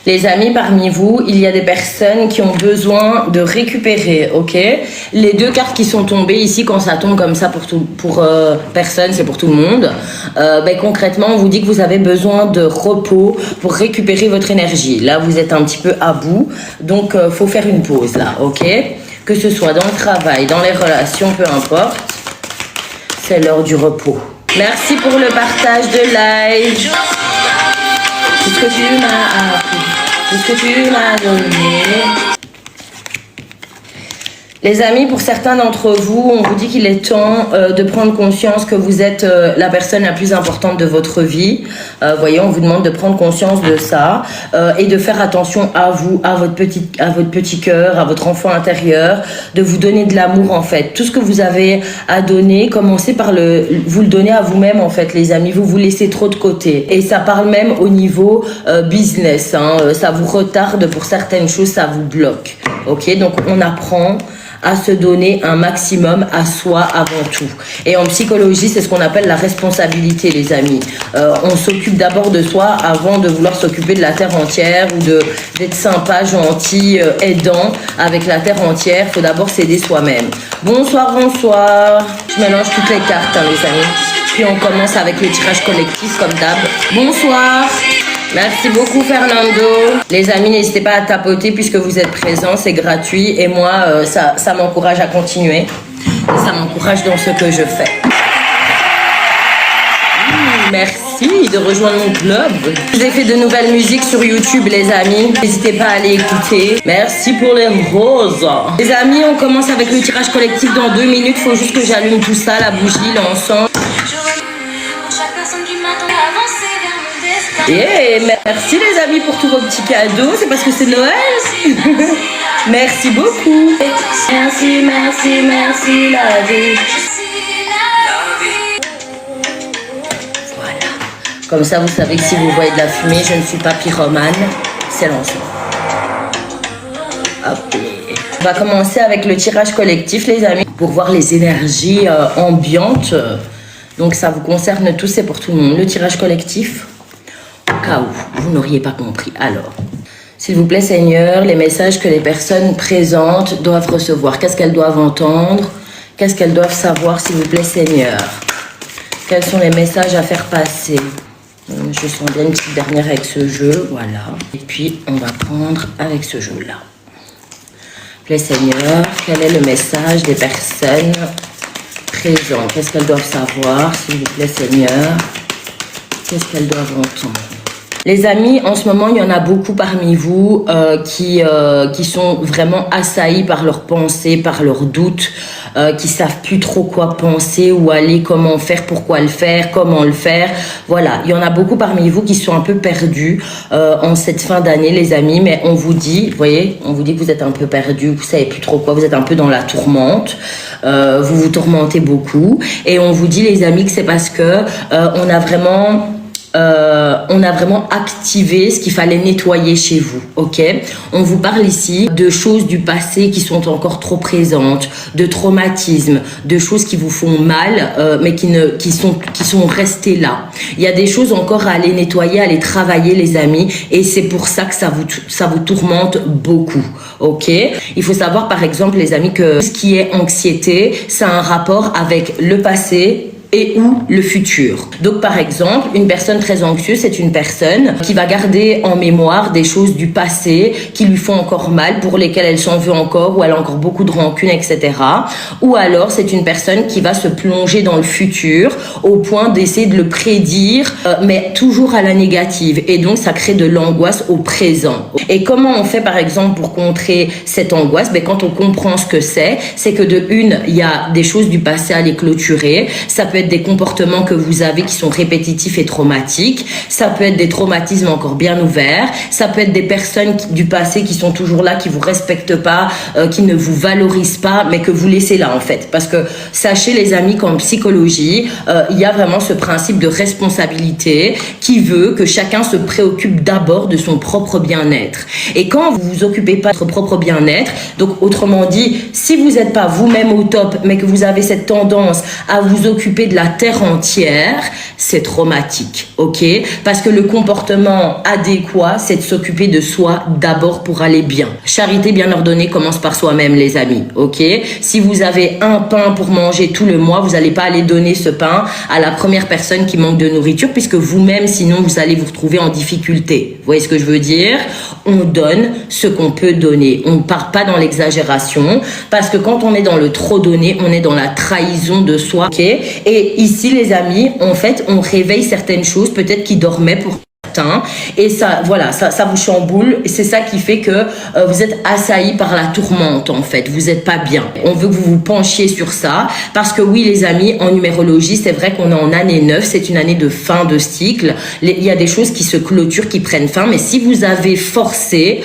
Les amis, parmi vous, il y a des personnes qui ont besoin de récupérer, ok? Les deux cartes qui sont tombées ici, quand ça tombe comme ça pour personne, c'est pour tout le monde. Concrètement, on vous dit que vous avez besoin de repos pour récupérer votre énergie. Là, vous êtes un petit peu à bout, donc faut faire une pause là, ok? Que ce soit dans le travail, dans les relations, peu importe. C'est l'heure du repos. Merci pour le partage de live. Tout ce que tu m'as appris. Tout ce que tu m'as donné. Les amis, pour certains d'entre vous, on vous dit qu'il est temps de prendre conscience que vous êtes la personne la plus importante de votre vie. Voyez, on vous demande de prendre conscience de ça et de faire attention à vous, à votre petit cœur, à votre enfant intérieur, de vous donner de l'amour en fait. Tout ce que vous avez à donner, commencez par vous le donner à vous-même en fait, les amis. Vous laissez trop de côté. Et ça parle même au niveau business. Ça vous retarde pour certaines choses, ça vous bloque. Ok, donc on apprend à se donner un maximum à soi avant tout. Et en psychologie, c'est ce qu'on appelle la responsabilité, les amis. On s'occupe d'abord de soi avant de vouloir s'occuper de la terre entière ou d'être sympa, gentil, aidant avec la terre entière. Il faut d'abord s'aider soi-même. Bonsoir, bonsoir. Je mélange toutes les cartes, les amis. Puis on commence avec le tirage collectif, comme d'hab. Bonsoir. Merci beaucoup Fernando. Les amis, n'hésitez pas à tapoter puisque vous êtes présents, c'est gratuit et moi, ça m'encourage à continuer. Et ça m'encourage dans ce que je fais. Merci de rejoindre mon club. Je vous ai fait de nouvelles musiques sur YouTube, les amis. N'hésitez pas à aller écouter. Merci pour les roses. Les amis, on commence avec le tirage collectif dans 2 minutes. Il faut juste que j'allume tout ça, la bougie, l'encens. Et merci les amis pour tous vos petits cadeaux, c'est parce que c'est Noël. Merci beaucoup. Merci, merci, merci la vie. Voilà. Comme ça vous savez que si vous voyez de la fumée, je ne suis pas pyromane. C'est l'encens. Hop. On va commencer avec le tirage collectif les amis, pour voir les énergies ambiantes. Donc ça vous concerne tous, c'est pour tout le monde. Le tirage collectif. Au cas où vous n'auriez pas compris. Alors, s'il vous plaît Seigneur, les messages que les personnes présentes doivent recevoir, qu'est-ce qu'elles doivent entendre, qu'est-ce qu'elles doivent savoir, s'il vous plaît Seigneur. Quels sont les messages à faire passer? Je sens bien une petite dernière avec ce jeu, voilà. Et puis, on va prendre avec ce jeu-là. Plaît Seigneur, quel est le message des personnes présentes? Qu'est-ce qu'elles doivent savoir, s'il vous plaît Seigneur? Qu'est-ce qu'elles doivent entendre? Les amis, en ce moment, il y en a beaucoup parmi vous qui sont vraiment assaillis par leurs pensées, par leurs doutes, qui savent plus trop quoi penser, où aller, comment faire, pourquoi le faire, comment le faire. Voilà, il y en a beaucoup parmi vous qui sont un peu perdus en cette fin d'année, les amis. Mais on vous dit, vous voyez, on vous dit que vous êtes un peu perdus, vous savez plus trop quoi, vous êtes un peu dans la tourmente, vous vous tourmentez beaucoup. Et on vous dit, les amis, que c'est parce que on a vraiment activé ce qu'il fallait nettoyer chez vous, ok? On vous parle ici de choses du passé qui sont encore trop présentes, de traumatismes, de choses qui vous font mal, mais qui sont restées là. Il y a des choses encore à aller nettoyer, à aller travailler, les amis, et c'est pour ça que ça vous tourmente beaucoup, ok? Il faut savoir, par exemple, les amis, que ce qui est anxiété, ça a un rapport avec le passé et ou le futur. Donc par exemple, une personne très anxieuse, c'est une personne qui va garder en mémoire des choses du passé qui lui font encore mal, pour lesquelles elle s'en veut encore, ou elle a encore beaucoup de rancune, etc. Ou alors c'est une personne qui va se plonger dans le futur au point d'essayer de le prédire, mais toujours à la négative. Et donc ça crée de l'angoisse au présent. Et comment on fait par exemple pour contrer cette angoisse? Quand on comprend ce que c'est que de une, il y a des choses du passé à les clôturer. Ça peut être des comportements que vous avez qui sont répétitifs et traumatiques. Ça peut être des traumatismes encore bien ouverts. Ça peut être des personnes du passé qui sont toujours là, qui vous respectent pas, qui ne vous valorisent pas, mais que vous laissez là en fait. Parce que sachez les amis qu'en psychologie, il y a vraiment ce principe de responsabilité qui veut que chacun se préoccupe d'abord de son propre bien-être. Et quand vous vous occupez pas de votre propre bien-être, donc autrement dit, si vous n'êtes pas vous-même au top, mais que vous avez cette tendance à vous occuper de la terre entière, c'est traumatique, ok? Parce que le comportement adéquat, c'est de s'occuper de soi d'abord pour aller bien. Charité bien ordonnée commence par soi-même, les amis, ok? Si vous avez un pain pour manger tout le mois, vous n'allez pas aller donner ce pain à la première personne qui manque de nourriture, puisque vous-même, sinon, vous allez vous retrouver en difficulté. Vous voyez ce que je veux dire? On donne ce qu'on peut donner. On ne part pas dans l'exagération, parce que quand on est dans le trop donné, on est dans la trahison de soi, ok? Et ici, les amis, en fait, on réveille certaines choses, peut-être qui dormaient pour certains, et ça, voilà, ça vous chamboule, et c'est ça qui fait que vous êtes assailli par la tourmente, en fait. Vous n'êtes pas bien. On veut que vous vous penchiez sur ça, parce que oui, les amis, en numérologie, c'est vrai qu'on est en année 9, c'est une année de fin de cycle. Il y a des choses qui se clôturent, qui prennent fin, mais si vous avez forcé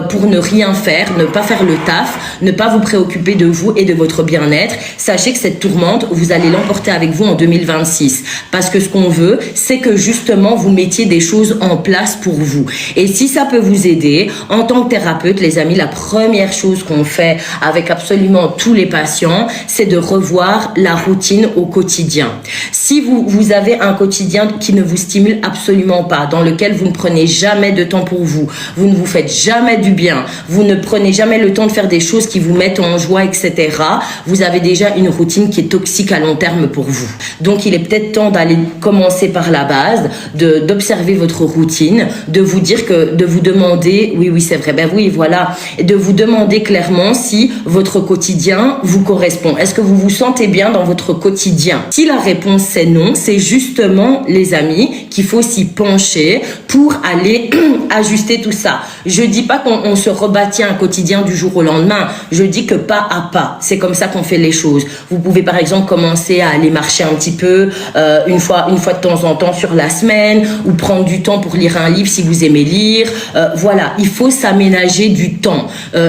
pour ne rien faire, ne pas faire le taf, ne pas vous préoccuper de vous et de votre bien-être, sachez que cette tourmente, vous allez l'emporter avec vous en 2026. Parce que ce qu'on veut, c'est que justement, vous mettiez des choses en place pour vous. Et si ça peut vous aider, en tant que thérapeute, les amis, la première chose qu'on fait avec absolument tous les patients, c'est de revoir la routine au quotidien. Si vous avez un quotidien qui ne vous stimule absolument pas, dans lequel vous ne prenez jamais de temps pour vous, vous ne vous faites jamais du bien, vous ne prenez jamais le temps de faire des choses qui vous mettent en joie, etc., vous avez déjà une routine qui est toxique à long terme pour vous. Donc, il est peut-être temps d'aller commencer par la base, d'observer votre routine, de vous dire que, de vous demander, oui, c'est vrai, ben oui, voilà, et de vous demander clairement si votre quotidien vous correspond. Est-ce que vous vous sentez bien dans votre quotidien? Si la réponse c'est non, c'est justement, les amis, qu'il faut s'y pencher pour aller ajuster tout ça. Je dis pas qu'on se rebâtit un quotidien du jour au lendemain. Je dis que pas à pas. C'est comme ça qu'on fait les choses. Vous pouvez par exemple commencer à aller marcher un petit peu une fois de temps en temps sur la semaine, ou prendre du temps pour lire un livre si vous aimez lire. Voilà, il faut s'aménager du temps.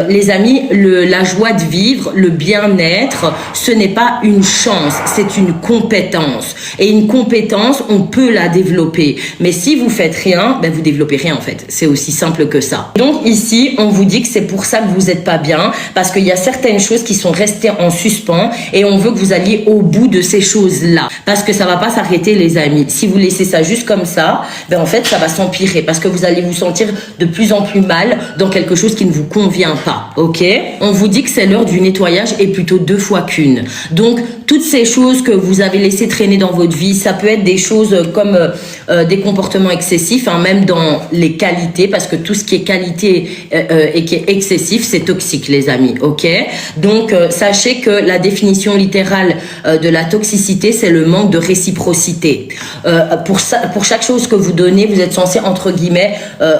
Les amis, la joie de vivre, le bien-être, ce n'est pas une chance, c'est une compétence. Et une compétence, on peut la développer. Mais si vous faites rien, ben vous développez rien en fait. C'est aussi simple que ça. Donc ici, on vous dit que c'est pour ça que vous n'êtes pas bien, parce qu'il y a certaines choses qui sont restées en suspens et on veut que vous alliez au bout de ces choses-là. Parce que ça va pas s'arrêter, les amis. Si vous laissez ça juste comme ça, ben en fait, ça va s'empirer parce que vous allez vous sentir de plus en plus mal dans quelque chose qui ne vous convient pas. Ok? On vous dit que c'est l'heure du nettoyage et plutôt 2 fois qu'une. Donc, toutes ces choses que vous avez laissées traîner dans votre vie, ça peut être des choses comme des comportements excessifs, hein, même dans les qualités, parce que tout ce qui est qualité et qui est excessif, c'est toxique, les amis, ok? Donc, sachez que la définition littérale de la toxicité, c'est le manque de réciprocité. Pour chaque chose que vous donnez, vous êtes censé, entre guillemets,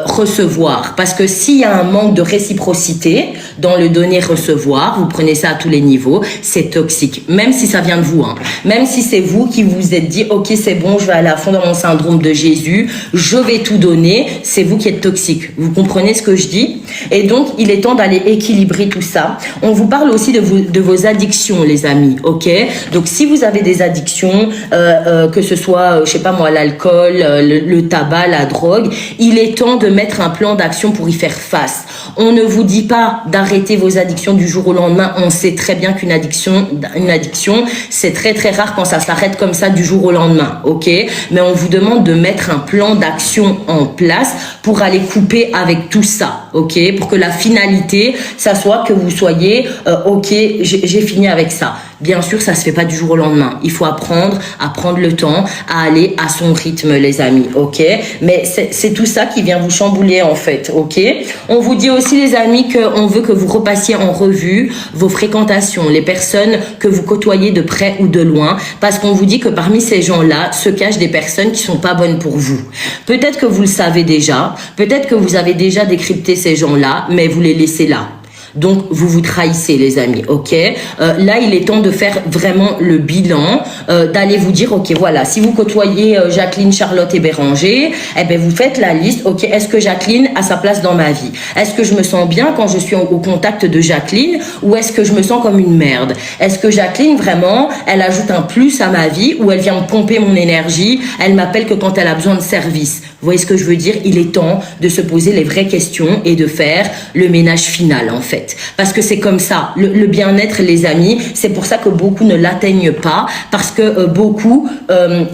recevoir. Parce que s'il y a un manque de réciprocité dans le donner-recevoir, vous prenez ça à tous les niveaux, c'est toxique. Même si ça vient de vous, hein. Même si c'est vous qui vous êtes dit, ok, c'est bon, je vais aller à fond dans mon syndrome de Jésus, je vais tout donner, c'est vous qui êtes toxique. Vous comprenez ce que je dis? Et donc, il est temps d'aller équilibrer tout ça. On vous parle aussi de vos addictions, les amis, ok? Donc, si vous avez des addictions, que ce soit, je sais pas moi, l'alcool, le tabac, la drogue, il est temps de mettre un plan d'action pour y faire face. On ne vous dit pas d'arrêter vos addictions du jour au lendemain. On sait très bien qu'une addiction, c'est très très rare quand ça s'arrête comme ça du jour au lendemain, ok? Mais on vous demande de mettre un plan d'action en place pour aller couper avec tout ça, ok? Pour que la finalité, ça soit que vous soyez, ok, j'ai fini avec ça. Bien sûr, ça se fait pas du jour au lendemain. Il faut apprendre à prendre le temps, à aller à son rythme, les amis, ok? Mais c'est tout ça qui vient vous chambouler, en fait, ok? On vous dit aussi, les amis, qu'on veut que vous repassiez en revue vos fréquentations, les personnes que vous côtoyez de près ou de loin, parce qu'on vous dit que parmi ces gens-là se cachent des personnes qui sont pas bonnes pour vous. Peut-être que vous le savez déjà, peut-être que vous avez déjà décrypté ces gens-là, mais vous les laissez là. Donc, vous vous trahissez, les amis, ok? Là, il est temps de faire vraiment le bilan, d'aller vous dire, ok, voilà, si vous côtoyez Jacqueline, Charlotte et Béranger, eh ben, vous faites la liste, ok, est-ce que Jacqueline a sa place dans ma vie? Est-ce que je me sens bien quand je suis au contact de Jacqueline, ou est-ce que je me sens comme une merde? Est-ce que Jacqueline, vraiment, elle ajoute un plus à ma vie, ou elle vient me pomper mon énergie, elle m'appelle que quand elle a besoin de service? Vous voyez ce que je veux dire? Il est temps de se poser les vraies questions et de faire le ménage final, en fait. fait. Parce que c'est comme ça. Le bien-être, les amis, c'est pour ça que beaucoup ne l'atteignent pas. Parce que beaucoup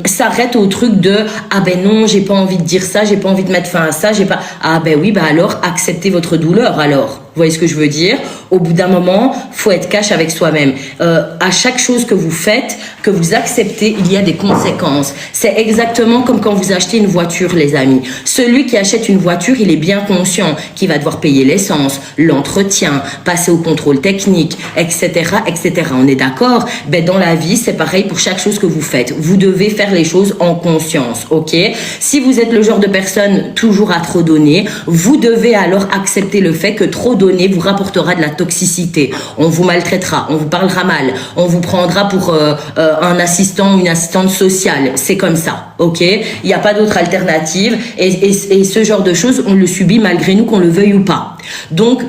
s'arrêtent au truc de « Ah ben non, j'ai pas envie de dire ça, j'ai pas envie de mettre fin à ça, j'ai pas... » Ah ben oui, alors acceptez votre douleur alors. Vous voyez ce que je veux dire? Au bout d'un moment, faut être cash avec soi-même. À chaque chose que vous faites, que vous acceptez, il y a des conséquences. C'est exactement comme quand vous achetez une voiture, les amis. Celui qui achète une voiture, il est bien conscient qu'il va devoir payer l'essence, l'entretien, passer au contrôle technique, etc., etc. On est d'accord? Ben, dans la vie, c'est pareil pour chaque chose que vous faites. Vous devez faire les choses en conscience, ok? Si vous êtes le genre de personne toujours à trop donner, vous devez alors accepter le fait que trop donner vous rapportera de la toxicité. On vous maltraitera, on vous parlera mal, on vous prendra pour un assistant ou une assistante sociale. C'est comme ça, ok? Il n'y a pas d'autre alternative et ce genre de choses, on le subit malgré nous, qu'on le veuille ou pas. Donc,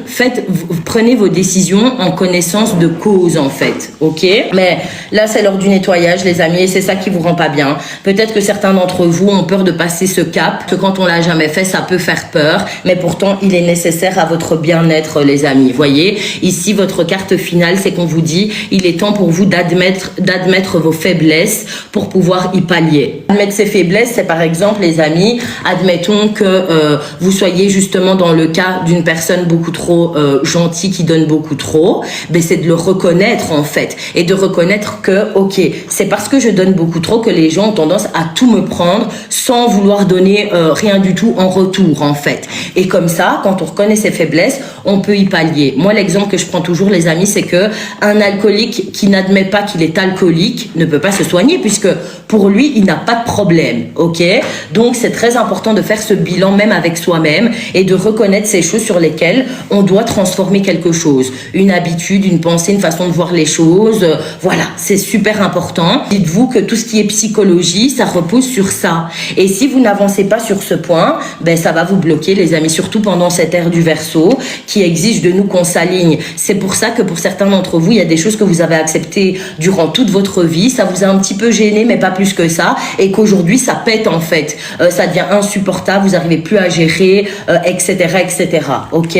prenez vos décisions en connaissance de cause, en fait, ok? Mais là, c'est l'heure du nettoyage, les amis, et c'est ça qui vous rend pas bien. Peut-être que certains d'entre vous ont peur de passer ce cap, que quand on l'a jamais fait, ça peut faire peur, mais pourtant, il est nécessaire à votre bien-être, les amis. Voyez, ici, votre carte finale, c'est qu'on vous dit, il est temps pour vous d'admettre vos faiblesses pour pouvoir y pallier. Admettre ses faiblesses, c'est par exemple, les amis, admettons que vous soyez justement dans le cas d'une personne beaucoup trop gentille qui donne beaucoup trop, ben c'est de le reconnaître en fait et de reconnaître que ok, c'est parce que je donne beaucoup trop que les gens ont tendance à tout me prendre sans vouloir donner rien du tout en retour en fait. Et comme ça, quand on reconnaît ses faiblesses, on peut y pallier. Moi, l'exemple que je prends toujours, les amis, c'est que un alcoolique qui n'admet pas qu'il est alcoolique ne peut pas se soigner puisque pour lui, il n'a pas de problème, ok? Donc, c'est très important de faire ce bilan même avec soi-même et de reconnaître ces choses sur lesquelles on doit transformer quelque chose. Une habitude, une pensée, une façon de voir les choses. Voilà, c'est super important. Dites-vous que tout ce qui est psychologie, ça repose sur ça. Et si vous n'avancez pas sur ce point, ben ça va vous bloquer, les amis, surtout pendant cette ère du Verseau qui exige de nous qu'on s'aligne. C'est pour ça que pour certains d'entre vous, il y a des choses que vous avez acceptées durant toute votre vie. Ça vous a un petit peu gêné, mais pas plus que ça. Et qu'aujourd'hui, ça pète en fait. Ça devient insupportable, vous n'arrivez plus à gérer, etc., etc. Ok?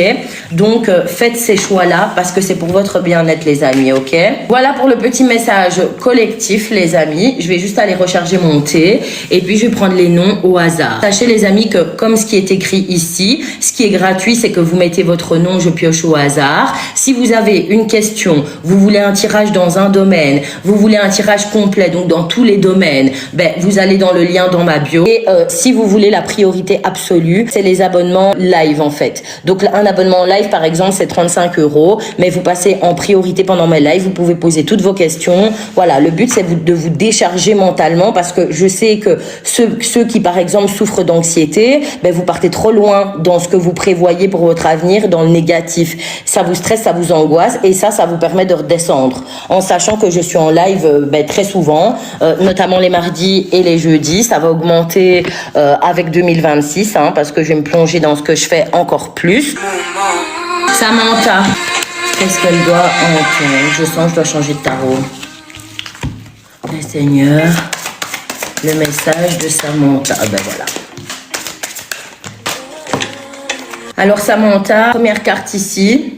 Donc, faites ces choix-là parce que c'est pour votre bien-être, les amis, ok? Voilà pour le petit message collectif, les amis. Je vais juste aller recharger mon thé et puis je vais prendre les noms au hasard. Sachez, les amis, que comme ce qui est écrit ici, ce qui est gratuit, c'est que vous mettez votre nom, je pioche au hasard. Si vous avez une question, vous voulez un tirage dans un domaine, vous voulez un tirage complet, donc dans tous les domaines, ben, vous allez dans le lien dans ma bio. Et si vous voulez la priorité absolue, c'est les abonnements live, en fait. Donc, un abonnement live, par exemple, c'est 35 €, mais vous passez en priorité pendant mes lives, vous pouvez poser toutes vos questions. Voilà, le but, c'est de vous décharger mentalement parce que je sais que ceux qui, par exemple, souffrent d'anxiété, ben, vous partez trop loin dans ce que vous prévoyez pour votre avenir, dans le négatif. Ça vous stresse, ça vous angoisse et ça vous permet de redescendre. En sachant que je suis en live très souvent, notamment les mardis et les jeudis. Ça va augmenter avec 2026, parce que je vais me plonger dans ce que je fais encore plus. Samantha, qu'est-ce qu'elle doit entendre? Je sens que je dois changer de tarot. Le Seigneur, le message de Samantha. Ah ben voilà. Alors Samantha, première carte ici,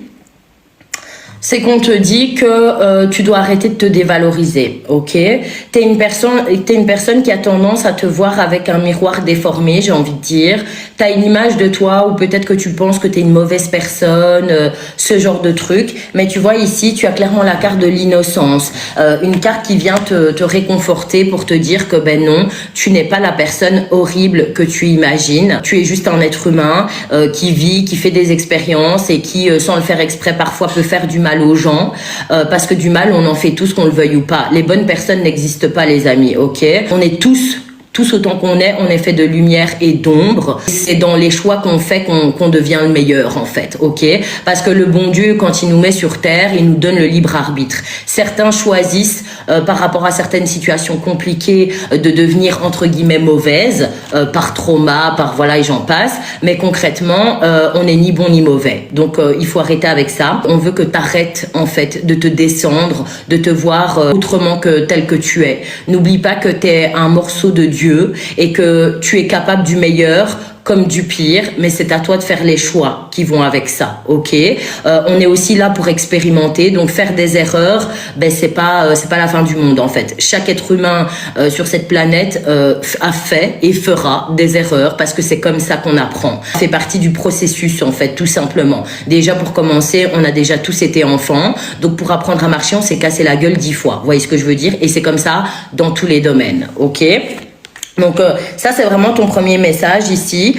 c'est qu'on te dit que tu dois arrêter de te dévaloriser, ok? T'es une personne qui a tendance à te voir avec un miroir déformé, j'ai envie de dire. T'as une image de toi ou peut-être que tu penses que t'es une mauvaise personne, ce genre de truc. Mais tu vois ici, tu as clairement la carte de l'innocence, une carte qui vient te réconforter pour te dire que ben non, tu n'es pas la personne horrible que tu imagines. Tu es juste un être humain qui vit, qui fait des expériences et qui, sans le faire exprès, parfois peut faire du mal aux gens, parce que du mal, on en fait tous, qu'on le veuille ou pas. Les bonnes personnes n'existent pas, les amis, ok? On est tous autant qu'on est, on est fait de lumière et d'ombre. C'est dans les choix qu'on fait qu'on devient le meilleur, en fait, ok? Parce que le bon Dieu, quand il nous met sur terre, il nous donne le libre arbitre. Certains choisissent, par rapport à certaines situations compliquées, de devenir, entre guillemets, mauvaises, par trauma, par voilà, et j'en passe. Mais concrètement, on n'est ni bon ni mauvais. Donc, il faut arrêter avec ça. On veut que t'arrêtes, en fait, de te descendre, de te voir autrement que tel que tu es. N'oublie pas que t'es un morceau de Dieu Dieu et que tu es capable du meilleur comme du pire, mais c'est à toi de faire les choix qui vont avec ça, ok? On est aussi là pour expérimenter, donc faire des erreurs, ben c'est pas la fin du monde en fait. Chaque être humain sur cette planète a fait et fera des erreurs parce que c'est comme ça qu'on apprend. Ça fait partie du processus en fait, tout simplement. Déjà pour commencer, on a déjà tous été enfants, donc pour apprendre à marcher, on s'est cassé la gueule 10 fois. Vous voyez ce que je veux dire? Et c'est comme ça dans tous les domaines, ok? Donc ça c'est vraiment ton premier message ici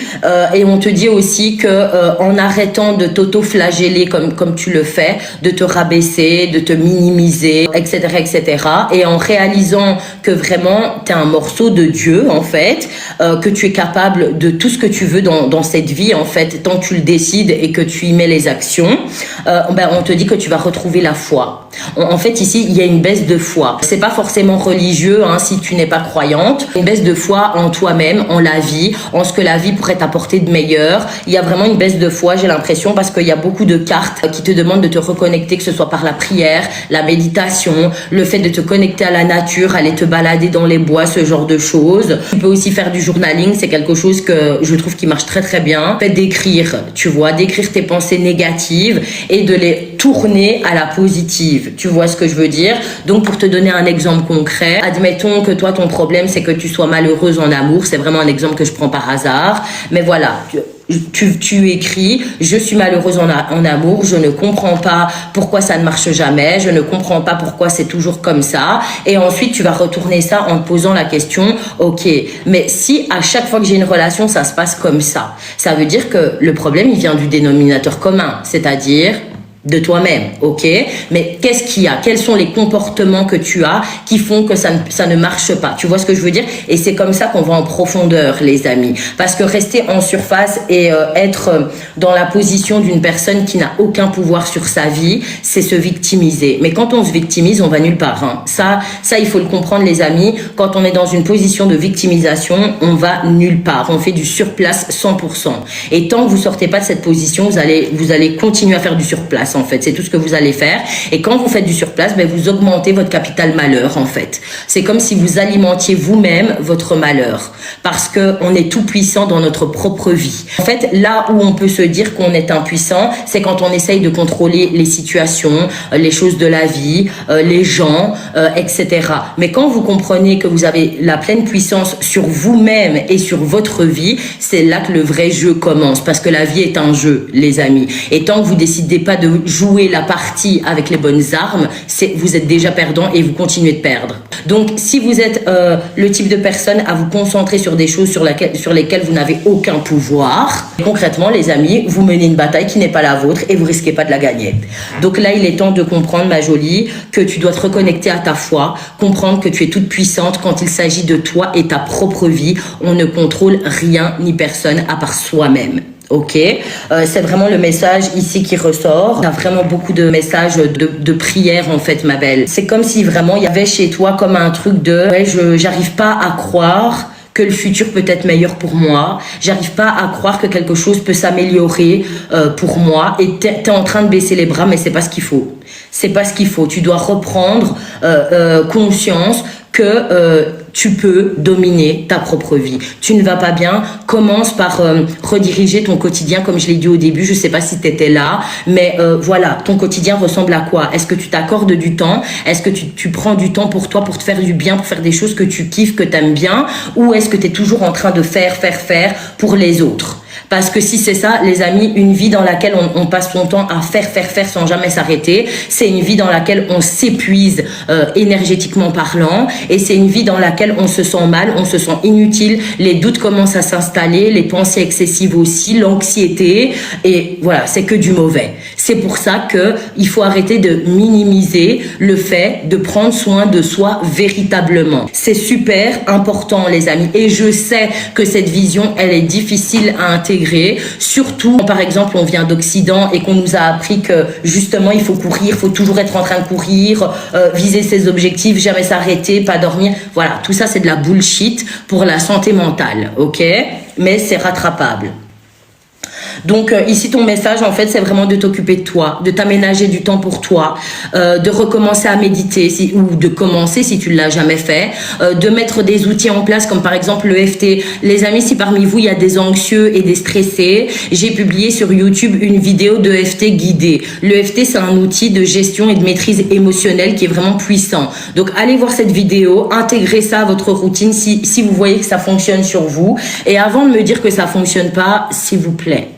et on te dit aussi que en arrêtant de t'auto-flageller comme tu le fais, de te rabaisser, de te minimiser, etc., et en réalisant que vraiment t'es un morceau de Dieu en fait, que tu es capable de tout ce que tu veux dans cette vie en fait, tant que tu le décides et que tu y mets les actions, on te dit que tu vas retrouver la foi. En fait ici il y a une baisse de foi. C'est pas forcément religieux hein, si tu n'es pas croyante, une baisse de foi en toi-même, en la vie, en ce que la vie pourrait t'apporter de meilleur. Il y a vraiment une baisse de foi, j'ai l'impression, parce qu'il y a beaucoup de cartes qui te demandent de te reconnecter, que ce soit par la prière, la méditation, le fait de te connecter à la nature, aller te balader dans les bois, ce genre de choses. Tu peux aussi faire du journaling, c'est quelque chose que je trouve qui marche très très bien. Le fait d'écrire, tu vois, d'écrire tes pensées négatives et de les tourner à la positive. Tu vois ce que je veux dire? Donc pour te donner un exemple concret, admettons que toi ton problème c'est que tu sois malheureuse en amour, c'est vraiment un exemple que je prends par hasard, mais voilà, tu écris, je suis malheureuse en amour, je ne comprends pas pourquoi ça ne marche jamais, je ne comprends pas pourquoi c'est toujours comme ça, et ensuite tu vas retourner ça en te posant la question, ok, mais si à chaque fois que j'ai une relation ça se passe comme ça veut dire que le problème il vient du dénominateur commun, c'est-à-dire de toi-même, ok? Mais qu'est-ce qu'il y a? Quels sont les comportements que tu as qui font que ça ne marche pas? Tu vois ce que je veux dire? Et c'est comme ça qu'on va en profondeur, les amis. Parce que rester en surface et être dans la position d'une personne qui n'a aucun pouvoir sur sa vie, c'est se victimiser. Mais quand on se victimise, on va nulle part. Hein. Ça, il faut le comprendre, les amis. Quand on est dans une position de victimisation, on va nulle part. On fait du surplace 100%. Et tant que vous sortez pas de cette position, vous allez continuer à faire du surplace. En fait, c'est tout ce que vous allez faire. Et quand vous faites du surplace, vous augmentez votre capital malheur, en fait. C'est comme si vous alimentiez vous-même votre malheur. Parce que on est tout puissant dans notre propre vie. En fait, là où on peut se dire qu'on est impuissant, c'est quand on essaye de contrôler les situations, les choses de la vie, les gens, etc. Mais quand vous comprenez que vous avez la pleine puissance sur vous-même et sur votre vie, c'est là que le vrai jeu commence. Parce que la vie est un jeu, les amis. Et tant que vous décidez pas de jouer la partie avec les bonnes armes, vous êtes déjà perdant et vous continuez de perdre. Donc, si vous êtes le type de personne à vous concentrer sur des choses sur lesquelles vous n'avez aucun pouvoir, concrètement, les amis, vous menez une bataille qui n'est pas la vôtre et vous risquez pas de la gagner. Donc là, il est temps de comprendre, ma jolie, que tu dois te reconnecter à ta foi, comprendre que tu es toute puissante quand il s'agit de toi et ta propre vie. On ne contrôle rien ni personne à part soi-même. Ok, c'est vraiment le message ici qui ressort. Il y a vraiment beaucoup de messages de prière en fait, ma belle. C'est comme si vraiment il y avait chez toi comme un truc de j'arrive pas à croire que le futur peut être meilleur pour moi. J'arrive pas à croire que quelque chose peut s'améliorer pour moi. Et t'es en train de baisser les bras, mais c'est pas ce qu'il faut. C'est pas ce qu'il faut. Tu dois reprendre conscience que tu peux dominer ta propre vie. Tu ne vas pas bien, commence par rediriger ton quotidien, comme je l'ai dit au début. Je sais pas si tu étais là, mais voilà, ton quotidien ressemble à quoi? Est-ce que tu t'accordes du temps? Est-ce que tu prends du temps pour toi, pour te faire du bien, pour faire des choses que tu kiffes, que tu aimes bien? Ou est-ce que tu es toujours en train de faire pour les autres? Parce que si c'est ça, les amis, une vie dans laquelle on passe son temps à faire sans jamais s'arrêter, c'est une vie dans laquelle on s'épuise énergétiquement parlant, et c'est une vie dans laquelle on se sent mal, on se sent inutile, les doutes commencent à s'installer, les pensées excessives aussi, l'anxiété, et voilà, c'est que du mauvais. C'est pour ça que il faut arrêter de minimiser le fait de prendre soin de soi véritablement. C'est super important, les amis, et je sais que cette vision, elle est difficile à intégrer, surtout quand, par exemple, on vient d'Occident et qu'on nous a appris que justement il faut courir, il faut toujours être en train de courir, viser ses objectifs, jamais s'arrêter, pas dormir. Voilà, tout ça c'est de la bullshit pour la santé mentale, ok? Mais c'est rattrapable. Donc ici ton message en fait c'est vraiment de t'occuper de toi, de t'aménager du temps pour toi, de recommencer à méditer ou de commencer si tu ne l'as jamais fait, de mettre des outils en place comme par exemple le EFT. Les amis, si parmi vous il y a des anxieux et des stressés, j'ai publié sur YouTube une vidéo de EFT guidée. Le EFT c'est un outil de gestion et de maîtrise émotionnelle qui est vraiment puissant. Donc allez voir cette vidéo, intégrez ça à votre routine si vous voyez que ça fonctionne sur vous. Et avant de me dire que ça fonctionne pas, s'il vous plaît,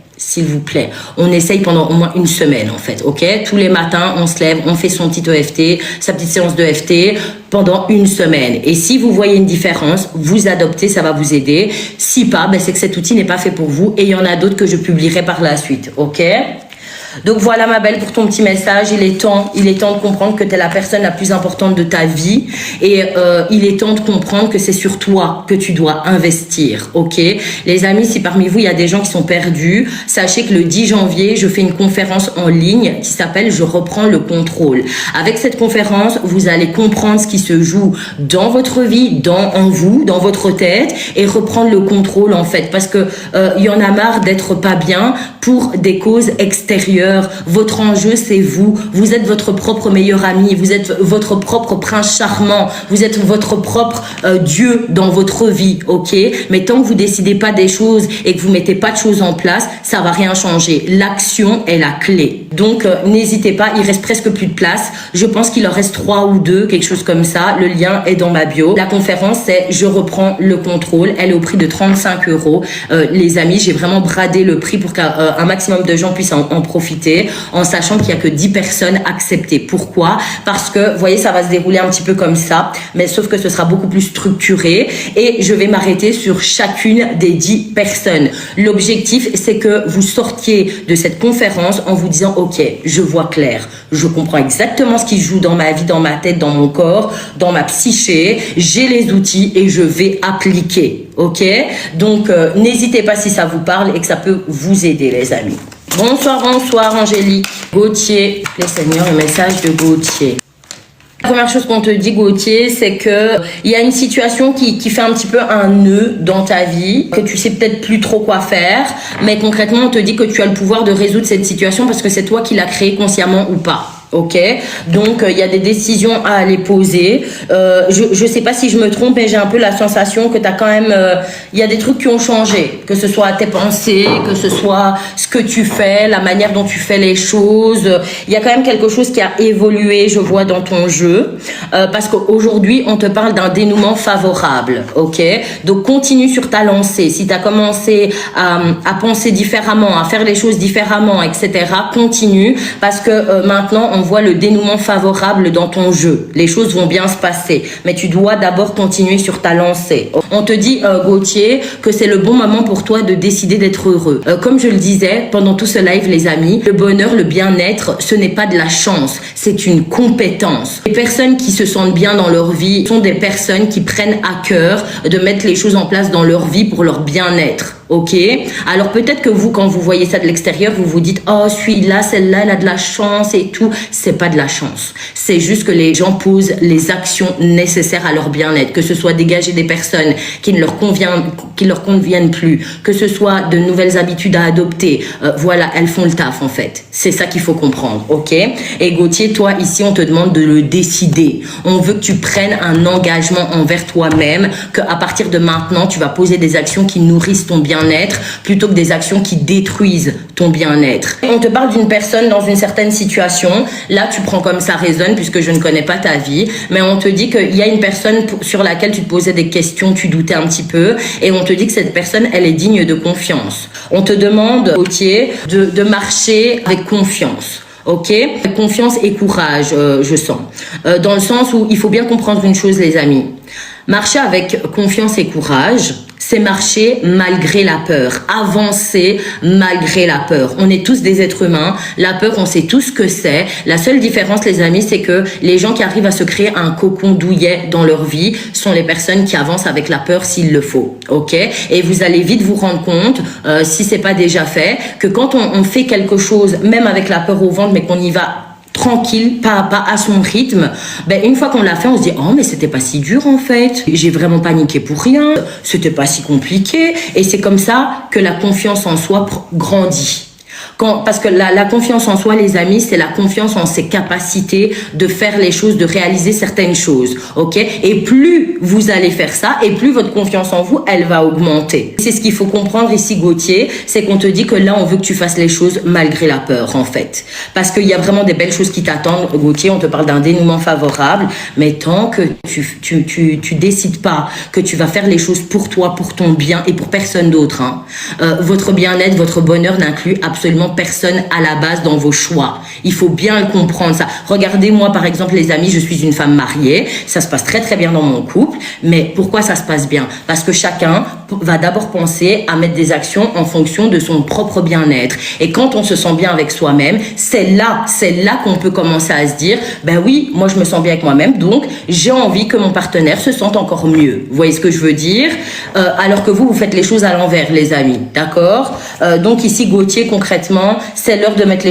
on essaye pendant au moins une semaine en fait, ok? Tous les matins, on se lève, on fait son petit EFT, sa petite séance de EFT pendant une semaine. Et si vous voyez une différence, vous adoptez, ça va vous aider. Si pas, ben c'est que cet outil n'est pas fait pour vous et il y en a d'autres que je publierai par la suite, ok? Donc voilà ma belle pour ton petit message, il est temps de comprendre que tu es la personne la plus importante de ta vie et il est temps de comprendre que c'est sur toi que tu dois investir, ok? Les amis, si parmi vous il y a des gens qui sont perdus, sachez que le 10 janvier, je fais une conférence en ligne qui s'appelle « Je reprends le contrôle ». Avec cette conférence, vous allez comprendre ce qui se joue dans votre vie, en vous, dans votre tête et reprendre le contrôle en fait parce que il y en a marre d'être pas bien pour des causes extérieures. Votre enjeu, c'est vous. Vous êtes votre propre meilleur ami. Vous êtes votre propre prince charmant. Vous êtes votre propre Dieu dans votre vie, ok? Mais tant que vous décidez pas des choses et que vous mettez pas de choses en place, ça va rien changer. L'action est la clé. Donc, n'hésitez pas. Il reste presque plus de place. Je pense qu'il en reste 3 ou 2, quelque chose comme ça. Le lien est dans ma bio. La conférence, c'est Je reprends le contrôle. Elle est au prix de 35 €. Les amis, j'ai vraiment bradé le prix pour qu'un maximum de gens puissent en profiter, en sachant qu'il n'y a que 10 personnes acceptées. Pourquoi? Parce que, vous voyez, ça va se dérouler un petit peu comme ça, mais sauf que ce sera beaucoup plus structuré et je vais m'arrêter sur chacune des 10 personnes. L'objectif, c'est que vous sortiez de cette conférence en vous disant, ok, je vois clair, je comprends exactement ce qui se joue dans ma vie, dans ma tête, dans mon corps, dans ma psyché, j'ai les outils et je vais appliquer, ok? Donc, n'hésitez pas si ça vous parle et que ça peut vous aider, les amis. Bonsoir Angélique. Gauthier, les seigneurs, le message de Gauthier. La première chose qu'on te dit, Gauthier, c'est que il y a une situation qui fait un petit peu un nœud dans ta vie, que tu sais peut-être plus trop quoi faire, mais concrètement, on te dit que tu as le pouvoir de résoudre cette situation parce que c'est toi qui l'as créée consciemment ou pas. Ok, donc il y a des décisions à aller poser. Je sais pas si je me trompe, mais j'ai un peu la sensation que t'as quand même, il y a des trucs qui ont changé, que ce soit tes pensées, que ce soit ce que tu fais, la manière dont tu fais les choses. Il y a quand même quelque chose qui a évolué, je vois, dans ton jeu, parce qu'aujourd'hui on te parle d'un dénouement favorable. Ok, donc continue sur ta lancée. Si t'as commencé à penser différemment, à faire les choses différemment, etc., continue, parce que maintenant on voit le dénouement favorable dans ton jeu. Les choses vont bien se passer, mais tu dois d'abord continuer sur ta lancée. On te dit, Gauthier, que c'est le bon moment pour toi de décider d'être heureux. Comme je le disais pendant tout ce live, les amis, le bonheur, le bien-être, ce n'est pas de la chance, c'est une compétence. Les personnes qui se sentent bien dans leur vie sont des personnes qui prennent à cœur de mettre les choses en place dans leur vie pour leur bien-être. Ok, alors peut-être que vous, quand vous voyez ça de l'extérieur, vous vous dites, oh, celui-là, celle-là, elle a de la chance et tout. C'est pas de la chance. C'est juste que les gens posent les actions nécessaires à leur bien-être, que ce soit dégager des personnes qui ne leur conviennent plus, que ce soit de nouvelles habitudes à adopter. Voilà, elles font le taf en fait. C'est ça qu'il faut comprendre, ok? Et Gauthier, toi, ici, on te demande de le décider. On veut que tu prennes un engagement envers toi-même, qu'à partir de maintenant, tu vas poser des actions qui nourrissent ton bien-être plutôt que des actions qui détruisent ton bien-être. On te parle d'une personne dans une certaine situation. Là, tu prends comme ça résonne puisque je ne connais pas ta vie, mais on te dit qu'il y a une personne sur laquelle tu te posais des questions, tu doutais un petit peu, et on te dit que cette personne, elle est digne de confiance. On te demande, Gauthier, de marcher avec confiance. Ok, confiance et courage, je sens. Dans le sens où il faut bien comprendre une chose, les amis. Marcher avec confiance et courage, c'est marcher malgré la peur, avancer malgré la peur. On est tous des êtres humains, la peur, on sait tous ce que c'est. La seule différence, les amis, c'est que les gens qui arrivent à se créer un cocon douillet dans leur vie sont les personnes qui avancent avec la peur s'il le faut, ok? Et vous allez vite vous rendre compte, si c'est pas déjà fait, que quand on fait quelque chose, même avec la peur au ventre, mais qu'on y va tranquille, pas à pas, à son rythme. Ben, une fois qu'on l'a fait, on se dit, oh, mais c'était pas si dur en fait. J'ai vraiment paniqué pour rien. C'était pas si compliqué. Et c'est comme ça que la confiance en soi grandit. Parce que la confiance en soi, les amis, c'est la confiance en ses capacités de faire les choses, de réaliser certaines choses, ok? Et plus vous allez faire ça, et plus votre confiance en vous, elle va augmenter. C'est ce qu'il faut comprendre ici, Gauthier, c'est qu'on te dit que là, on veut que tu fasses les choses malgré la peur, en fait. Parce qu'il y a vraiment des belles choses qui t'attendent, Gauthier, on te parle d'un dénouement favorable, mais tant que tu décides pas que tu vas faire les choses pour toi, pour ton bien et pour personne d'autre, hein, votre bien-être, votre bonheur n'inclut absolument personne à la base dans vos choix. Il faut bien le comprendre ça. Regardez, moi par exemple les amis, je suis une femme mariée, ça se passe très très bien dans mon couple, mais pourquoi ça se passe bien? Parce que chacun va d'abord penser à mettre des actions en fonction de son propre bien-être. Et quand on se sent bien avec soi-même, c'est là qu'on peut commencer à se dire, ben oui, moi je me sens bien avec moi-même, donc j'ai envie que mon partenaire se sente encore mieux. Vous voyez ce que je veux dire? Alors que vous faites les choses à l'envers, les amis, d'accord? Donc ici, Gauthier, concrètement, c'est l'heure de mettre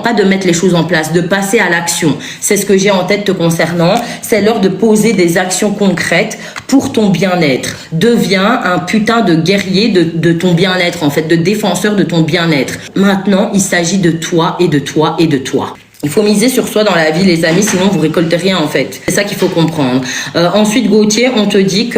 pas de mettre les choses en place, de passer à l'action. C'est ce que j'ai en tête te concernant. C'est l'heure de poser des actions concrètes pour ton bien-être. Deviens un putain de guerrier de ton bien-être, en fait, de défenseur de ton bien-être. Maintenant, il s'agit de toi et de toi et de toi. Il faut miser sur soi dans la vie, les amis, sinon vous récoltez rien en fait. C'est ça qu'il faut comprendre. Ensuite, Gauthier, on te dit